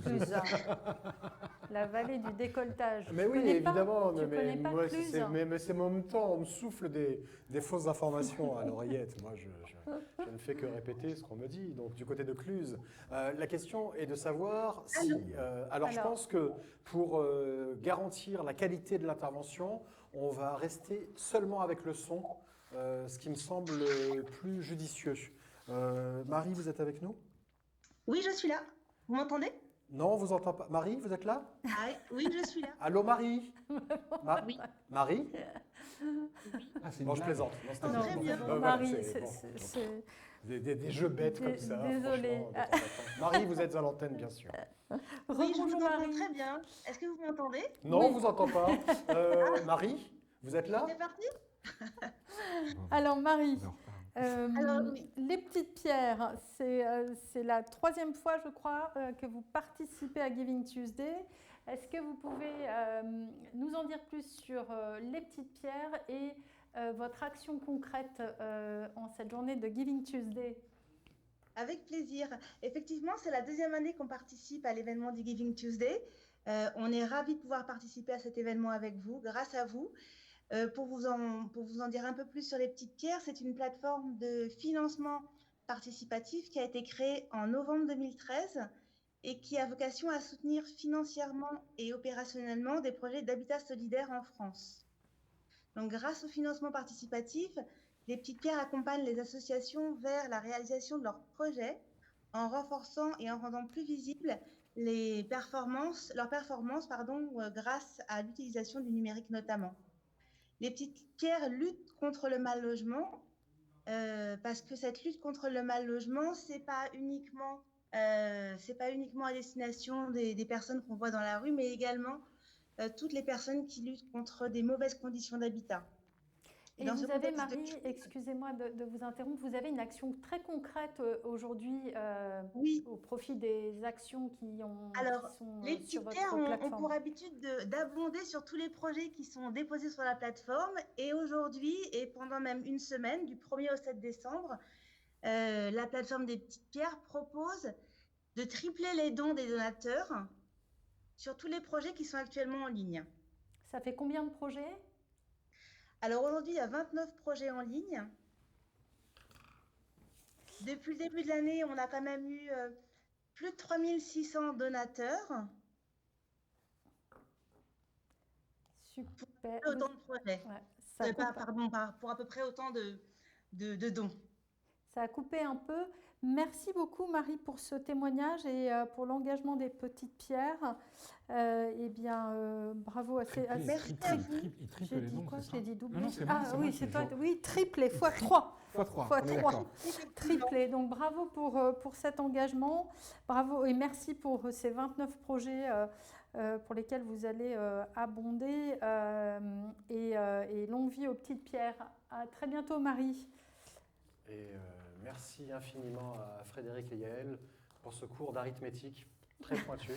Cluse. La vallée du décolletage. Mais Tu oui, connais pas évidemment. Tu connais pas moi, Cluse mais c'est en même temps, on me souffle des fausses informations à l'oreillette. Moi, je ne fais que répéter ce qu'on me dit. Donc, du côté de Cluse, la question est de savoir si. Alors, je pense que pour garantir la qualité de l'intervention, on va rester seulement avec le son, ce qui me semble plus judicieux. Marie, vous êtes avec nous? Oui, je suis là. Vous m'entendez? Non, on vous entend pas. Marie, vous êtes là? Oui, je suis là. Allô, Marie? Oui. Marie? C'est Non, je plaisante. Non, très bien. Marie, c'est des jeux bêtes comme ça. Désolée. Marie, vous êtes à l'antenne, bien sûr. Oui, je vous entends très bien. Est-ce que vous m'entendez? Non, on vous entend pas. Marie, vous êtes là? C'est parti. Alors, Marie. Les petites pierres, c'est la 3e fois, je crois, que vous participez à Giving Tuesday. Est-ce que vous pouvez nous en dire plus sur les petites pierres et votre action concrète en cette journée de Giving Tuesday? Avec plaisir. Effectivement, c'est la 2e année qu'on participe à l'événement du Giving Tuesday. On est ravis de pouvoir participer à cet événement avec vous, grâce à vous. Pour vous en dire un peu plus sur les petites pierres, c'est une plateforme de financement participatif qui a été créée en novembre 2013 et qui a vocation à soutenir financièrement et opérationnellement des projets d'habitat solidaire en France. Donc, grâce au financement participatif, les petites pierres accompagnent les associations vers la réalisation de leurs projets en renforçant et en rendant plus visibles leurs performances, grâce à l'utilisation du numérique notamment. Les petites pierres luttent contre le mal logement parce que cette lutte contre le mal logement, c'est pas uniquement à destination des personnes qu'on voit dans la rue, mais également toutes les personnes qui luttent contre des mauvaises conditions d'habitat. Et vous avez, Marie, excusez-moi de vous interrompre, vous avez une action très concrète aujourd'hui au profit des actions qui sont les sur votre petites plateforme. pierres ont pour habitude d'abonder sur tous les projets qui sont déposés sur la plateforme. Et aujourd'hui, et pendant même une semaine, du 1er au 7 décembre, la plateforme des petites pierres propose de tripler les dons des donateurs sur tous les projets qui sont actuellement en ligne. Ça fait combien de projets ? Alors aujourd'hui, il y a 29 projets en ligne. Depuis le début de l'année, on a quand même eu plus de 3600 donateurs. Super. Pour autant de projets. Ouais, pour à peu près autant de dons. Ça a coupé un peu. Merci beaucoup, Marie, pour ce témoignage et pour l'engagement des petites pierres. Bravo à ces... Merci à vous. J'ai dit quoi? J'ai dit doublé. Oui, c'est toi. Oui, triplé, x3. x3. Triplé. Donc, bravo pour cet engagement. Bravo et merci pour ces 29 projets pour lesquels vous allez abonder. Et longue vie aux petites pierres. À très bientôt, Marie. Merci infiniment à Frédéric et Yael pour ce cours d'arithmétique très pointu.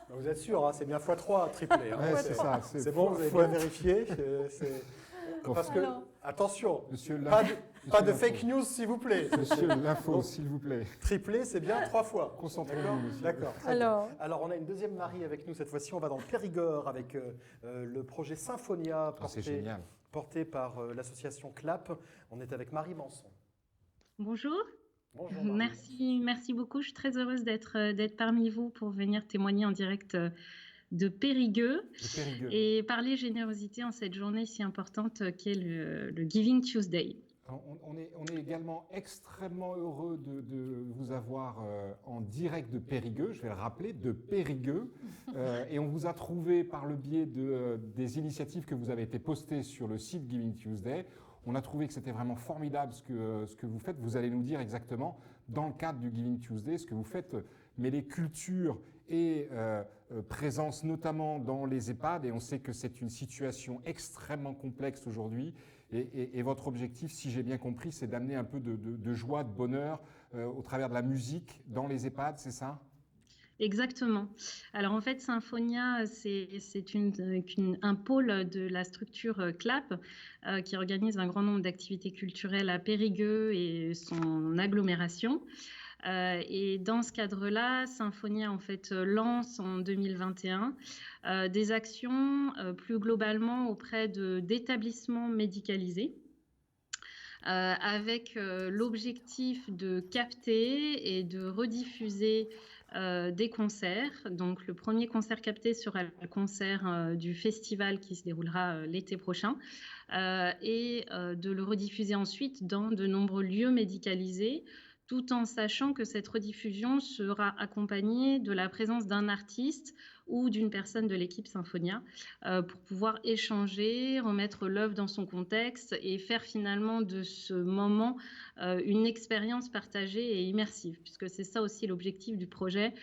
Vous êtes sûr, c'est bien x3 triplé. C'est bon, vous avez bien vérifié. Parce que, attention, pas de fake news, s'il vous plaît. Monsieur l'info, s'il vous plaît. Triplé, c'est bien 3 fois. Concentrez-vous. D'accord. Alors, on a une deuxième Marie avec nous. Cette fois-ci, on va dans le Périgord avec le projet Symphonia porté par l'association CLAP. On est avec Marie Manson. Bonjour. Bonjour Marie. Merci beaucoup. Je suis très heureuse d'être parmi vous pour venir témoigner en direct de Périgueux et parler générosité en cette journée si importante qu'est le Giving Tuesday. On est également extrêmement heureux de vous avoir en direct de Périgueux, je vais le rappeler, de Périgueux. Et on vous a trouvé par le biais des initiatives que vous avez été postées sur le site Giving Tuesday. On a trouvé que c'était vraiment formidable ce que vous faites. Vous allez nous dire exactement, dans le cadre du Giving Tuesday, ce que vous faites, mêler culture et présence notamment dans les EHPAD. Et on sait que c'est une situation extrêmement complexe aujourd'hui. Et votre objectif, si j'ai bien compris, c'est d'amener un peu de joie, de bonheur au travers de la musique dans les EHPAD, c'est ça ? Exactement. Alors en fait, Symphonia, c'est un pôle de la structure CLAP qui organise un grand nombre d'activités culturelles à Périgueux et son agglomération. Et dans ce cadre-là, Symphonia en fait lance en 2021 des actions plus globalement auprès d'établissements médicalisés. Avec l'objectif de capter et de rediffuser des concerts. Donc, le premier concert capté sera le concert du festival qui se déroulera l'été prochain et de le rediffuser ensuite dans de nombreux lieux médicalisés, tout en sachant que cette rediffusion sera accompagnée de la présence d'un artiste ou d'une personne de l'équipe Symphonia pour pouvoir échanger, remettre l'œuvre dans son contexte et faire finalement de ce moment une expérience partagée et immersive, puisque c'est ça aussi l'objectif du projet,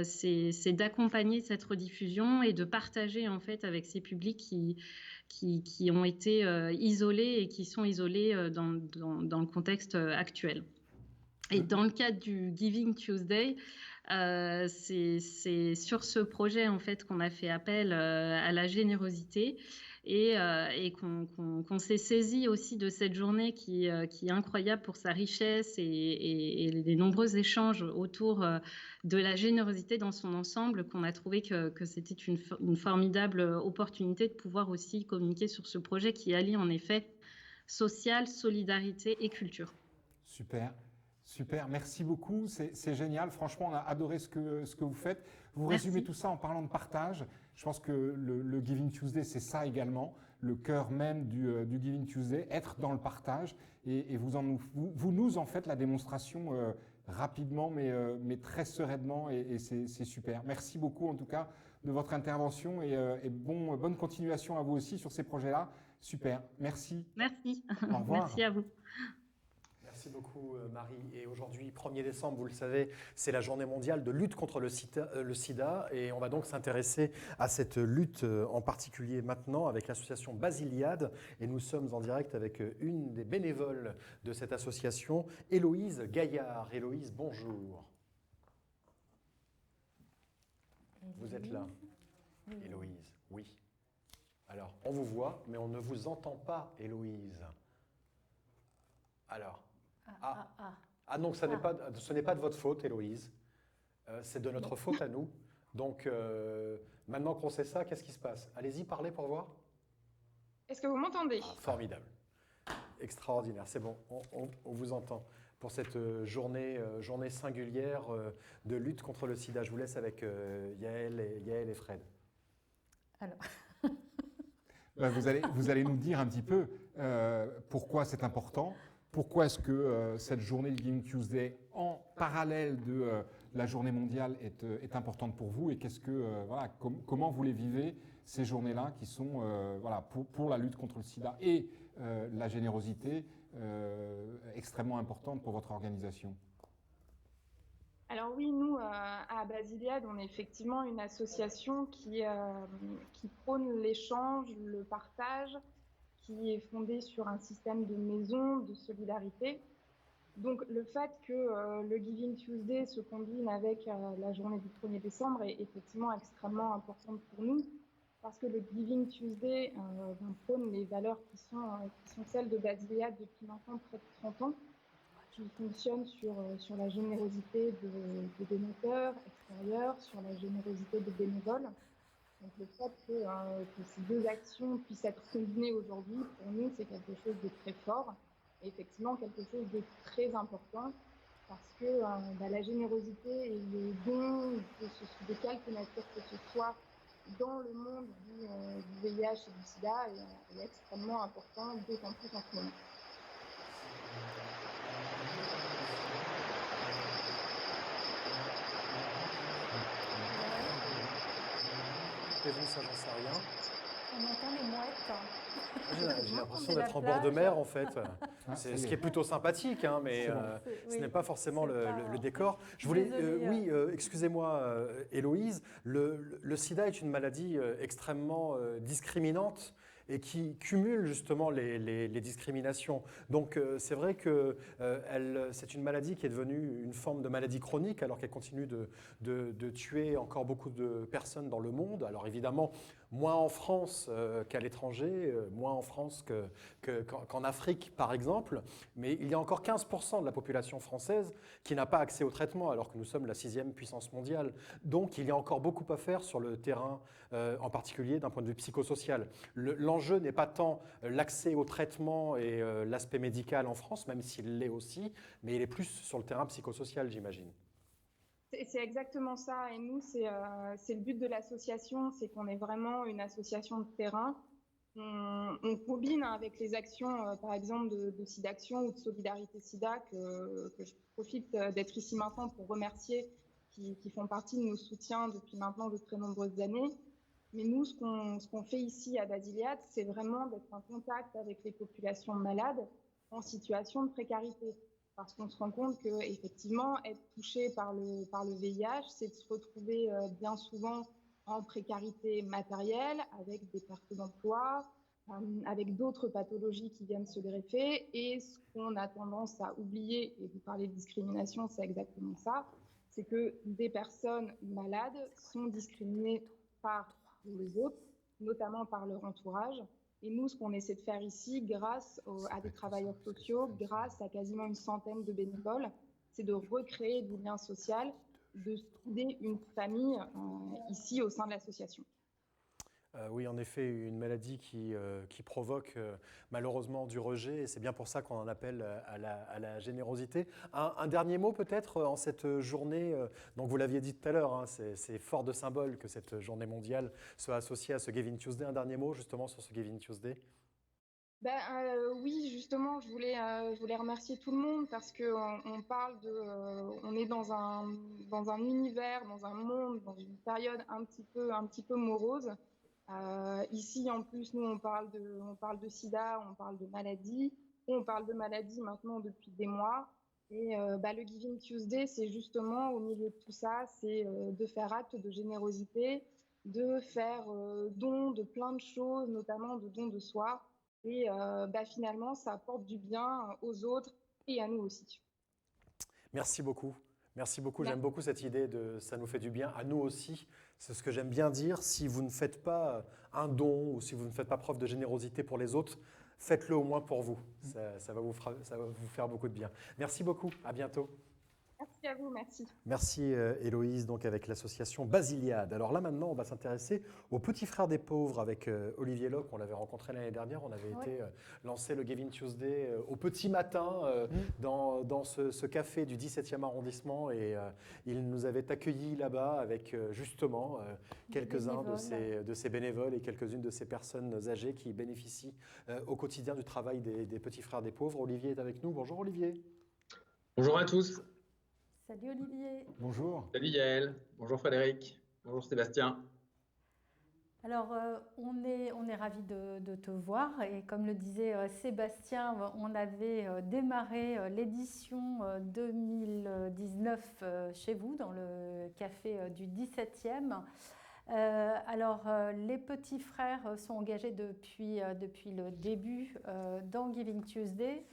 c'est d'accompagner cette rediffusion et de partager en fait avec ces publics qui ont été isolés et qui sont isolés dans le contexte actuel. Et dans le cadre du Giving Tuesday, c'est sur ce projet en fait qu'on a fait appel à la générosité et qu'on s'est saisi aussi de cette journée qui est incroyable pour sa richesse et les nombreux échanges autour de la générosité dans son ensemble, qu'on a trouvé que c'était une formidable opportunité de pouvoir aussi communiquer sur ce projet qui allie en effet social, solidarité et culture. Super. Super, merci beaucoup, c'est génial. Franchement, on a adoré ce que vous faites. Vous résumez tout ça en parlant de partage. Je pense que le Giving Tuesday, c'est ça également, le cœur même du Giving Tuesday, être dans le partage. Et vous nous en faites la démonstration rapidement, mais très sereinement, et c'est super. Merci beaucoup en tout cas de votre intervention et bonne continuation à vous aussi sur ces projets-là. Super, merci. Merci. Au revoir. Merci à vous. Merci beaucoup Marie. Et aujourd'hui, 1er décembre, vous le savez, c'est la journée mondiale de lutte contre le sida. Et on va donc s'intéresser à cette lutte en particulier maintenant avec l'association Basiliade. Et nous sommes en direct avec une des bénévoles de cette association, Héloïse Gaillard. Héloïse, bonjour. Vous êtes là, Héloïse, oui. Alors, on vous voit, mais on ne vous entend pas, Héloïse. Alors. Ah non, ce n'est pas de votre faute, Héloïse. C'est de notre faute à nous. Donc, maintenant qu'on sait ça, qu'est-ce qui se passe? Allez-y, parlez pour voir. Est-ce que vous m'entendez? Formidable. Extraordinaire. C'est bon, on vous entend. Pour cette journée singulière de lutte contre le sida. Je vous laisse avec Yael et Fred. Alors... Vous allez nous dire un petit peu pourquoi c'est important. Pourquoi est-ce que cette journée de Giving Tuesday, en parallèle de la journée mondiale, est importante pour vous et comment vous les vivez, ces journées-là qui sont pour la lutte contre le sida et la générosité extrêmement importante pour votre organisation? Alors oui, nous, à Basiliade, on est effectivement une association qui prône l'échange, le partage, qui est fondée sur un système de maisons, de solidarité. Donc le fait que le Giving Tuesday se combine avec la journée du 1er décembre est effectivement extrêmement importante pour nous, parce que le Giving Tuesday prône les valeurs qui sont celles de Basiliade depuis maintenant près de 30 ans, qui fonctionnent sur la générosité de donateurs extérieurs, sur la générosité de bénévoles. Donc le fait que ces deux actions puissent être combinées aujourd'hui, pour nous, c'est quelque chose de très fort et effectivement quelque chose de très important parce que la générosité et les dons de quelque nature que ce soit dans le monde du VIH et du sida est extrêmement important, d'autant plus en ce moment. Vous, ça, j'en sais rien. On entend les mouettes. J'ai l'impression d'être en bord de mer, en fait. C'est ce qui est plutôt sympathique, hein, mais ce n'est pas forcément le décor. Je voulais, excusez-moi, Héloïse, le sida est une maladie extrêmement discriminante et qui cumule justement les discriminations. Donc c'est vrai que c'est une maladie qui est devenue une forme de maladie chronique alors qu'elle continue de tuer encore beaucoup de personnes dans le monde. Alors évidemment, moins en France qu'à l'étranger, moins en France qu'en Afrique par exemple, mais il y a encore 15% de la population française qui n'a pas accès au traitement alors que nous sommes la 6e puissance mondiale. Donc il y a encore beaucoup à faire sur le terrain, en particulier d'un point de vue psychosocial. L'enjeu n'est pas tant l'accès au traitement et l'aspect médical en France, même s'il l'est aussi, mais il est plus sur le terrain psychosocial, j'imagine. C'est exactement ça. Et nous, c'est le but de l'association, c'est qu'on est vraiment une association de terrain. On combine avec les actions, par exemple, de SIDAction ou de Solidarité SIDA, que je profite d'être ici maintenant pour remercier, qui font partie de nos soutiens depuis maintenant de très nombreuses années. Mais nous, ce qu'on fait ici à Basiliade, c'est vraiment d'être en contact avec les populations malades en situation de précarité. Parce qu'on se rend compte qu'effectivement, être touché par le VIH, c'est de se retrouver bien souvent en précarité matérielle, avec des pertes d'emploi, avec d'autres pathologies qui viennent se greffer. Et ce qu'on a tendance à oublier, et vous parlez de discrimination, c'est exactement ça, c'est que des personnes malades sont discriminées par les autres, notamment par leur entourage. Et nous, ce qu'on essaie de faire ici, grâce à des travailleurs sociaux, grâce à quasiment une centaine de bénévoles, c'est de recréer du lien social, de souder une famille ici au sein de l'association. Oui, en effet, une maladie qui provoque malheureusement du rejet, et c'est bien pour ça qu'on en appelle à la générosité. Un dernier mot peut-être en cette journée, donc vous l'aviez dit tout à l'heure, hein, c'est fort de symbole que cette journée mondiale soit associée à ce Giving Tuesday. Un dernier mot justement sur ce Giving Tuesday. Oui, justement, je voulais remercier tout le monde parce qu'on parle on est dans un univers, dans un monde, dans une période un petit peu morose. Ici, en plus, nous, on parle de sida, on parle de maladies, on parle de maladies maintenant depuis des mois. Et le Giving Tuesday, c'est justement au milieu de tout ça, c'est de faire acte de générosité, de faire don de plein de choses, notamment de dons de soi. Et finalement, ça apporte du bien aux autres et à nous aussi. Merci beaucoup. Merci beaucoup. J'aime beaucoup cette idée de ça nous fait du bien à nous aussi. C'est ce que j'aime bien dire. Si vous ne faites pas un don ou si vous ne faites pas preuve de générosité pour les autres, faites-le au moins pour vous. Ça va vous faire beaucoup de bien. Merci beaucoup. À bientôt. Merci à vous, merci. Merci Héloïse, donc avec l'association Basiliade. Alors là maintenant, on va s'intéresser aux Petits Frères des Pauvres avec Olivier Locke. On l'avait rencontré l'année dernière, on avait été lancer le Giving Tuesday au petit matin dans ce café du 17e arrondissement et il nous avait accueillis là-bas avec justement quelques-uns de ces bénévoles et quelques-unes de ces personnes âgées qui bénéficient au quotidien du travail des Petits Frères des Pauvres. Olivier est avec nous. Bonjour Olivier. Bonjour à tous. Salut Olivier. Bonjour. Salut Yael. Bonjour Frédéric. Bonjour Sébastien. Alors, on est ravis de te voir et comme le disait Sébastien, on avait démarré l'édition 2019 chez vous dans le café du 17e. Les petits frères sont engagés depuis le début dans Giving Tuesday.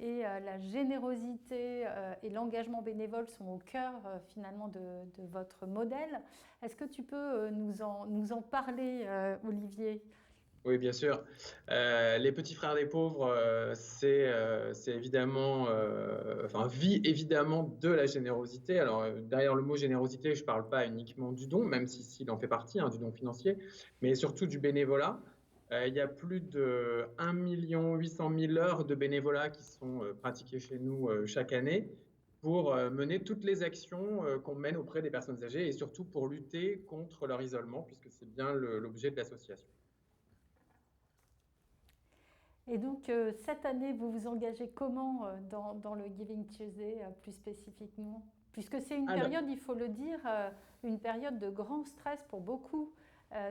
Et la générosité et l'engagement bénévole sont au cœur finalement de votre modèle. Est-ce que tu peux nous en parler, Olivier ? Oui, bien sûr. Les Petits Frères des Pauvres, c'est évidemment, vit évidemment de la générosité. Alors, derrière le mot générosité, je ne parle pas uniquement du don, même s'il en fait partie, du don financier, mais surtout du bénévolat. Il y a plus de 1 800 000 heures de bénévolat qui sont pratiquées chez nous chaque année pour mener toutes les actions qu'on mène auprès des personnes âgées et surtout pour lutter contre leur isolement, puisque c'est bien l'objet de l'association. Et donc, cette année, vous vous engagez comment dans le Giving Tuesday plus spécifiquement ? Puisque c'est une période, il faut le dire, une période de grand stress pour beaucoup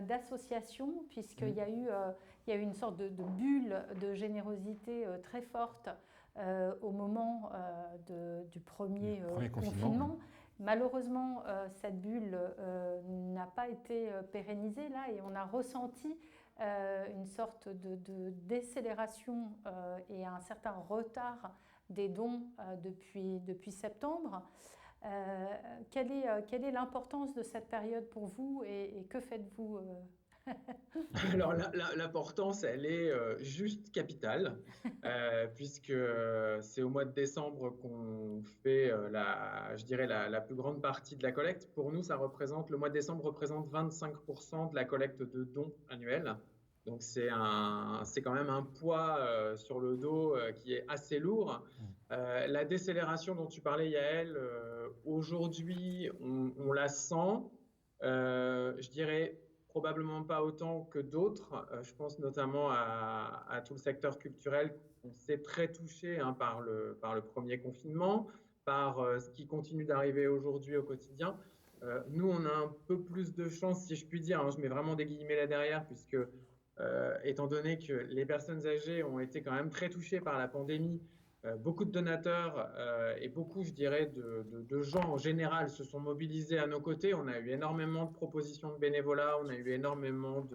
d'associations, puisqu'il y a eu une sorte de bulle de générosité très forte au moment du premier confinement. Malheureusement, cette bulle n'a pas été pérennisée là et on a ressenti une sorte de décélération et un certain retard des dons depuis septembre. Quelle est l'importance de cette période pour vous et que faites-vous Alors l'importance, elle est juste capitale, puisque c'est au mois de décembre qu'on fait je dirais la plus grande partie de la collecte. Pour nous, le mois de décembre représente 25% de la collecte de dons annuels. Donc c'est quand même un poids sur le dos qui est assez lourd. La décélération dont tu parlais, Yael, aujourd'hui, on la sent. Je dirais probablement pas autant que d'autres. Je pense notamment à tout le secteur culturel. On s'est très touché par le premier confinement, par ce qui continue d'arriver aujourd'hui au quotidien. Nous, on a un peu plus de chance, si je puis dire, je mets vraiment des guillemets là derrière, puisque étant donné que les personnes âgées ont été quand même très touchées par la pandémie, beaucoup de donateurs et beaucoup, je dirais, de gens en général se sont mobilisés à nos côtés. On a eu énormément de propositions de bénévolat, on a eu énormément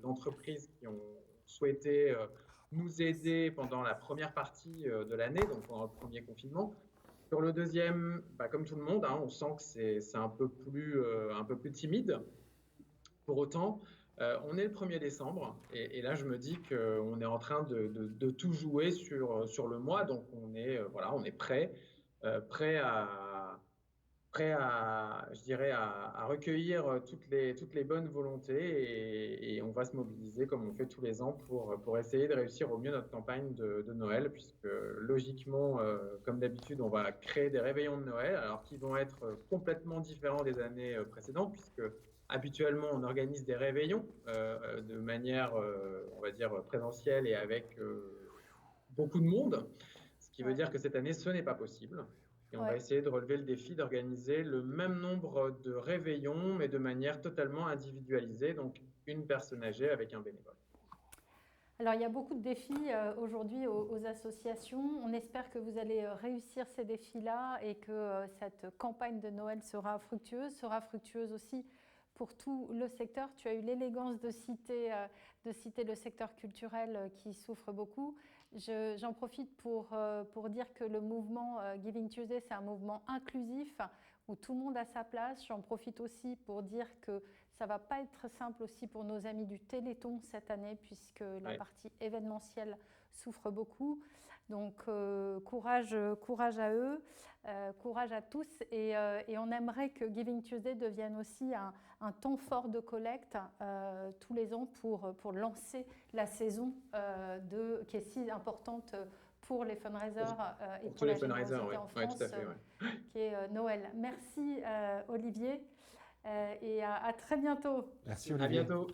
d'entreprises qui ont souhaité nous aider pendant la première partie de l'année, donc pendant le premier confinement. Sur le deuxième, comme tout le monde, on sent que c'est un peu plus timide. Pour autant, on est le 1er décembre et là je me dis qu'on est en train de tout jouer sur le mois, donc on est prêt à je dirais à recueillir toutes les bonnes volontés et on va se mobiliser comme on fait tous les ans pour essayer de réussir au mieux notre campagne de Noël, puisque logiquement, comme d'habitude, on va créer des réveillons de Noël, alors qui vont être complètement différents des années précédentes, puisque habituellement, on organise des réveillons de manière, on va dire, présentielle et avec beaucoup de monde, ce qui veut dire que cette année, ce n'est pas possible. Et on va essayer de relever le défi d'organiser le même nombre de réveillons, mais de manière totalement individualisée, donc une personne âgée avec un bénévole. Alors, il y a beaucoup de défis aujourd'hui aux associations. On espère que vous allez réussir ces défis-là et que cette campagne de Noël sera fructueuse aussi pour tout le secteur. Tu as eu l'élégance de citer le secteur culturel qui souffre beaucoup. J'en profite pour dire que le mouvement Giving Tuesday, c'est un mouvement inclusif où tout le monde a sa place. J'en profite aussi pour dire que ça ne va pas être simple aussi pour nos amis du Téléthon cette année, puisque la partie événementielle souffre beaucoup. Donc courage à eux, courage à tous, et on aimerait que Giving Tuesday devienne aussi un temps fort de collecte tous les ans pour lancer la saison qui est si importante pour les fundraisers et pour la générosité en France, qui est Noël. Merci Olivier, et à très bientôt. Merci Olivier. À bientôt.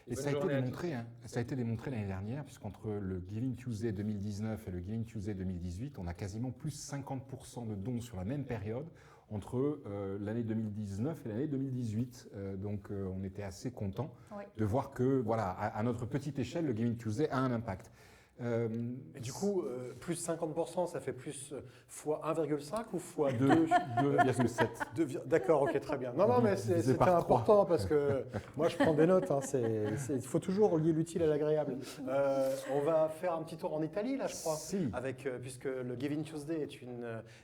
Et ça a été démontré l'année dernière, puisqu'entre le Giving Tuesday 2019 et le Giving Tuesday 2018, on a quasiment plus 50% de dons sur la même période entre l'année 2019 et l'année 2018. Donc on était assez contents de voir que, voilà, à notre petite échelle, le Giving Tuesday a un impact. Et du coup, plus 50%, ça fait plus fois 1,5 ou fois 2,7. D'accord, ok, très bien. Non, mais c'était important parce que moi, je prends des notes. Il faut toujours lier l'utile à l'agréable. On va faire un petit tour en Italie, là, je crois. Si. Puisque le Giving Tuesday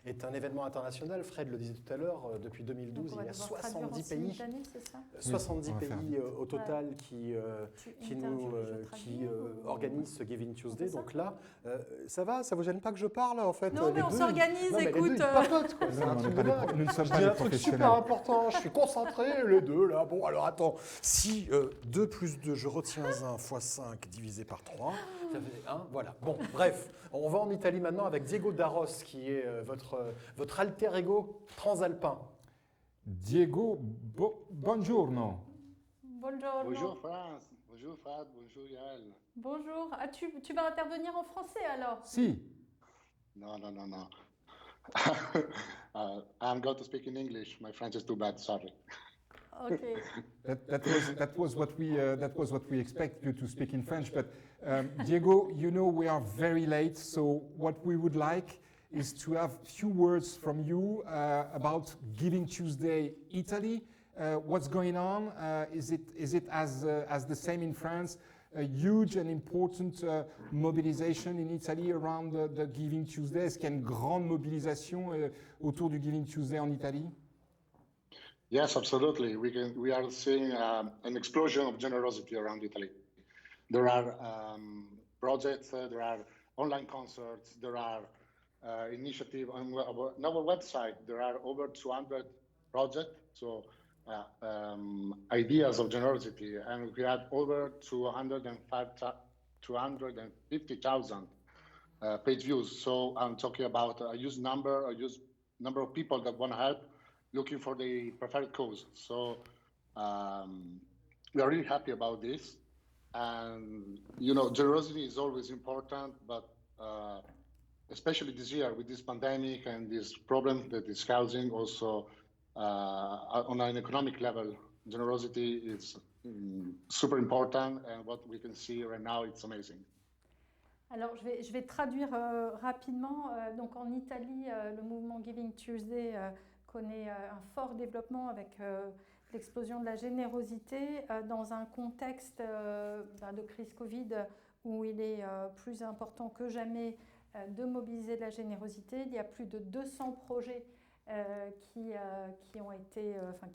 est un événement international. Fred le disait tout à l'heure, depuis 2012, il y a 70 pays. 70 pays au total qui organisent ce Giving Tuesday. Donc là, ça va, ça vous gêne pas que je parle en fait? Non, mais on s'organise, écoute. Nous ne sommes pas des des trucs professionnels. super important, je suis concentré, les deux là. Bon, alors attends, si 2 plus 2, je retiens 1 fois 5 divisé par 3, ça fait 1, voilà. Bon, bref, on va en Italie maintenant avec Diego Darros, qui est votre alter ego transalpin. Diego, buongiorno. Bonjour. Bonjour France, bonjour Fred, bonjour Yael. Bonjour. Ah, tu vas intervenir en français alors? Si. No. I'm going to speak in English. My French is too bad. Sorry. Okay. That was what we expect you to speak in French. But Diego, you know we are very late, so what we would like is to have few words from you about Giving Tuesday Italy. What's going on? Is it as the same in France? A huge and important mobilisation in Italy around the Giving Tuesday. Est-ce qu'il y a une grande mobilisation autour du Giving Tuesday en Italie? Yes, absolutely. We are seeing an explosion of generosity around Italy. There are projects, there are online concerts, there are initiatives on our website. There are over 200 projects, so ideas of generosity, and we had over 250,000 page views. So I'm talking about a huge number of people that want to help, looking for the preferred cause. So we are really happy about this. And, you know, generosity is always important, but especially this year with this pandemic and this problem that is causing also on an economic level, generosity is super important. And what we can see right now, it's amazing. Alors, je vais traduire rapidement. Donc, en Italie, le mouvement Giving Tuesday connaît un fort développement avec l'explosion de la générosité dans un contexte de crise Covid où il est plus important que jamais de mobiliser de la générosité. Il y a plus de 200 projets qui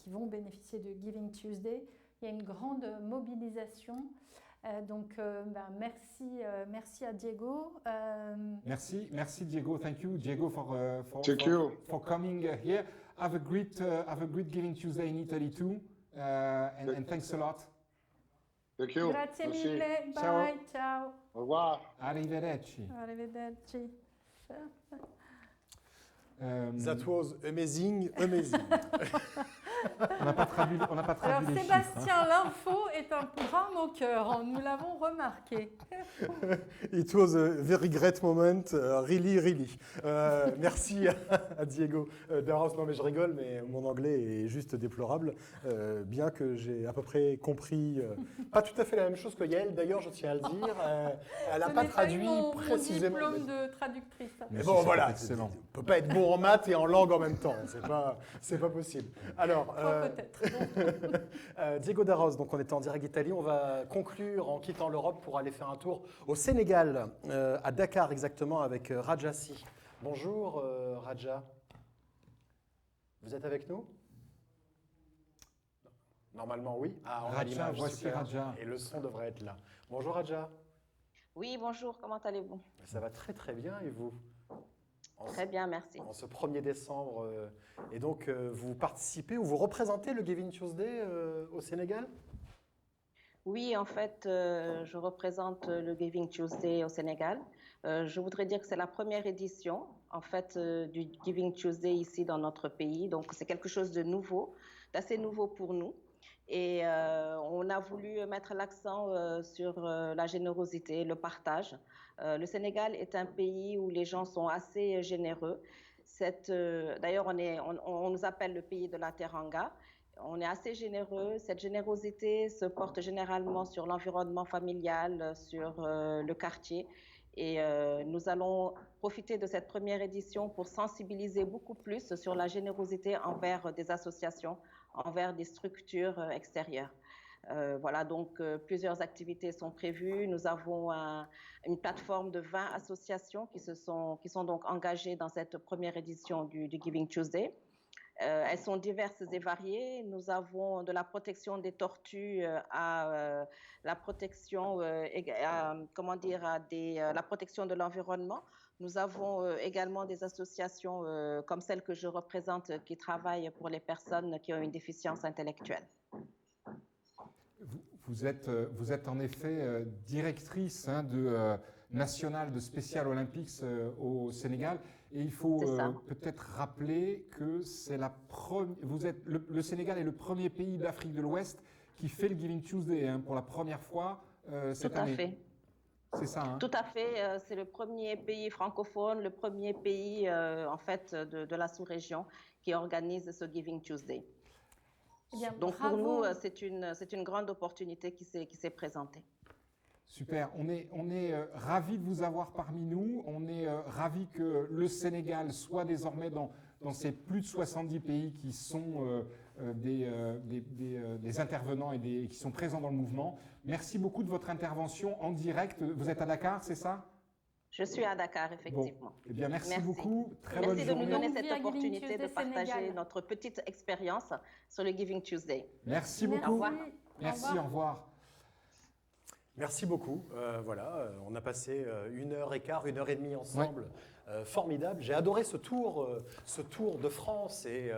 vont bénéficier de Giving Tuesday. Il y a une grande mobilisation. Merci à Diego. Merci Diego. Thank you, Diego, for coming here. Have a great Giving Tuesday in Italy too, and thanks a lot. Thank you. Grazie mille. Bye. Ciao. Au revoir. Arrivederci. Arrivederci. That was amazing. On n'a pas traduit Alors, les Sébastien, chiffres, l'info est un drame au cœur, nous l'avons remarqué. It was a very great moment, really. Merci à Diego Daros. Non mais je rigole, mais mon anglais est juste déplorable, bien que j'ai à peu près compris, pas tout à fait la même chose que Yael, d'ailleurs je tiens à le dire, elle n'a pas traduit précisément. Mon diplôme de traductrice. Mais bon voilà, on ne peut pas être bon en maths et en langue en même temps, c'est pas possible. Alors, Diego Daros, donc on était en direct d'Italie, on va conclure en quittant l'Europe pour aller faire un tour au Sénégal, à Dakar exactement, avec Raja Si. Bonjour Raja, vous êtes avec nous? Normalement oui. Ah, on a l'image, voici super. Raja. Et le son devrait être là. Bonjour Raja. Oui, bonjour, comment allez-vous? Ça va très bien et vous? Très bien, merci. En ce 1er décembre, et donc vous participez ou vous représentez le Giving Tuesday au Sénégal? Oui, en fait, je représente le Giving Tuesday au Sénégal. Je voudrais dire que c'est la première édition, en fait, du Giving Tuesday ici dans notre pays. Donc, c'est quelque chose de nouveau, d'assez nouveau pour nous. Et on a voulu mettre l'accent sur la générosité, le partage. Le Sénégal est un pays où les gens sont assez généreux. D'ailleurs, on nous appelle le pays de la teranga. On est assez généreux. Cette générosité se porte généralement sur l'environnement familial, sur le quartier. Et nous allons profiter de cette première édition pour sensibiliser beaucoup plus sur la générosité envers des associations, envers des structures extérieures. Voilà, donc plusieurs activités sont prévues. Nous avons une plateforme de 20 associations qui sont donc engagées dans cette première édition du Giving Tuesday. Elles sont diverses et variées. Nous avons de la protection des tortues à la protection, la protection de l'environnement. Nous avons également des associations comme celle que je représente qui travaillent pour les personnes qui ont une déficience intellectuelle. Vous êtes en effet directrice nationale de Special Olympics au Sénégal. Et il faut peut-être rappeler que le Sénégal est le premier pays d'Afrique de l'Ouest qui fait le Giving Tuesday pour la première fois cette année. Tout à fait. C'est ça, hein? Tout à fait. C'est le premier pays francophone, le premier pays en fait de la sous-région qui organise ce Giving Tuesday. Bien, donc bravo. pour nous, c'est une grande opportunité qui s'est présentée. Super, on est ravis de vous avoir parmi nous, on est ravis que le Sénégal soit désormais dans ces plus de 70 pays qui sont des intervenants et qui sont présents dans le mouvement. Merci beaucoup de votre intervention en direct. Vous êtes à Dakar, c'est ça? Je suis à Dakar, effectivement. Bon. Eh bien, merci beaucoup. Très bonne Merci de journée. nous donner cette Bienvenue à opportunité Giving de Tuesday partager Sénégal. notre petite expérience sur le Giving Tuesday. Merci beaucoup. Au revoir. Merci, au revoir. Merci beaucoup. On a passé 1h15, 1h30 ensemble. Formidable. J'ai adoré ce tour de France et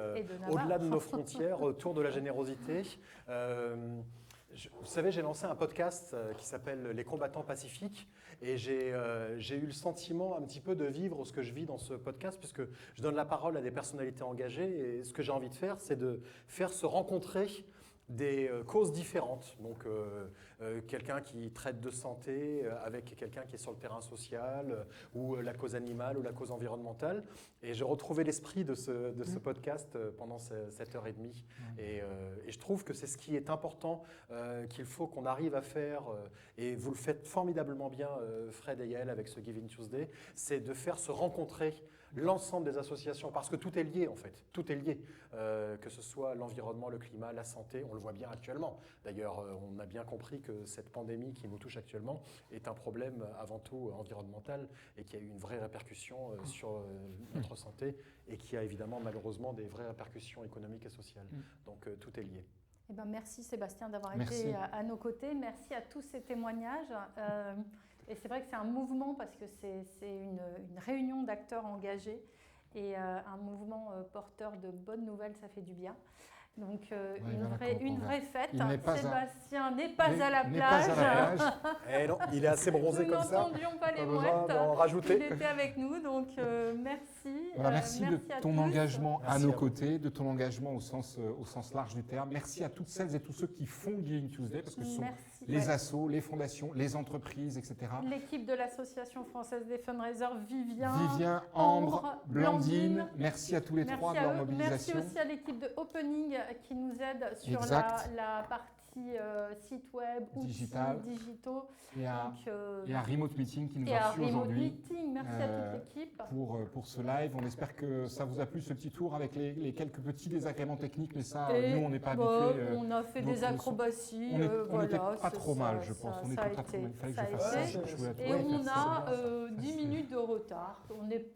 au-delà de nos frontières, tour de la générosité. Vous savez, j'ai lancé un podcast qui s'appelle Les combattants pacifiques et j'ai eu le sentiment un petit peu de vivre ce que je vis dans ce podcast puisque je donne la parole à des personnalités engagées et ce que j'ai envie de faire, c'est de faire se rencontrer des causes différentes. Donc, quelqu'un qui traite de santé avec quelqu'un qui est sur le terrain social ou la cause animale ou la cause environnementale. Et j'ai retrouvé l'esprit de ce podcast pendant cette heure et demie. Et je trouve que c'est ce qui est important, qu'il faut qu'on arrive à faire. Et vous le faites formidablement bien, Fred et Yael, avec ce Giving Tuesday, c'est de faire se rencontrer l'ensemble des associations, parce que tout est lié en fait, tout est lié, que ce soit l'environnement, le climat, la santé, on le voit bien actuellement. D'ailleurs, on a bien compris que cette pandémie qui nous touche actuellement est un problème avant tout environnemental et qui a eu une vraie répercussion sur notre santé et qui a évidemment malheureusement des vraies répercussions économiques et sociales. Donc tout est lié. Eh ben, merci Sébastien d'avoir été à nos côtés, merci à tous ces témoignages. Et c'est vrai que c'est un mouvement parce que c'est une réunion d'acteurs engagés et un mouvement porteur de bonnes nouvelles, ça fait du bien. Donc une vraie fête. Sébastien n'est pas à la plage. Eh non, il est assez bronzé comme ça. Nous n'entendions pas les mouettes. Il était avec nous, donc merci. Voilà, merci de ton tous. engagement à nos côtés, de ton engagement au sens large du terme. Merci à toutes celles et tous ceux qui font Giving Tuesday, parce que ce sont les assos, les fondations, les entreprises, etc. L'équipe de l'Association française des fundraisers, Vivien, Ambre, Blandine. Merci à tous les trois de leur mobilisation. Merci aussi à l'équipe de Opening qui nous aide sur la partie site web, outils digitaux. Et à Remote Meeting qui nous a reçus aujourd'hui. Merci à toute l'équipe. Pour ce live. On espère que ça vous a plu ce petit tour avec les quelques petits désagréments techniques, mais ça, nous, on n'est pas habitués. On a fait des acrobaties. On n'était pas trop mal, je pense. On était pas trop mal. Il fallait que je fasse ça. Et on a 10 minutes de retard. On est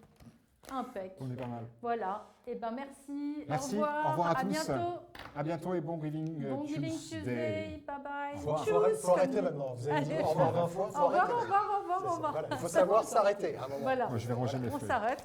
impec. On est pas mal. Voilà. Et ben merci. Merci. Au revoir à tous. Bientôt. À bientôt et bon Giving Tuesday. Bye bye. Il faut arrêter maintenant. Vous avez dit au revoir 20 fois. Au revoir. Il faut savoir s'arrêter à un moment. Voilà. Moi, je vais ranger mes feuilles. On s'arrête.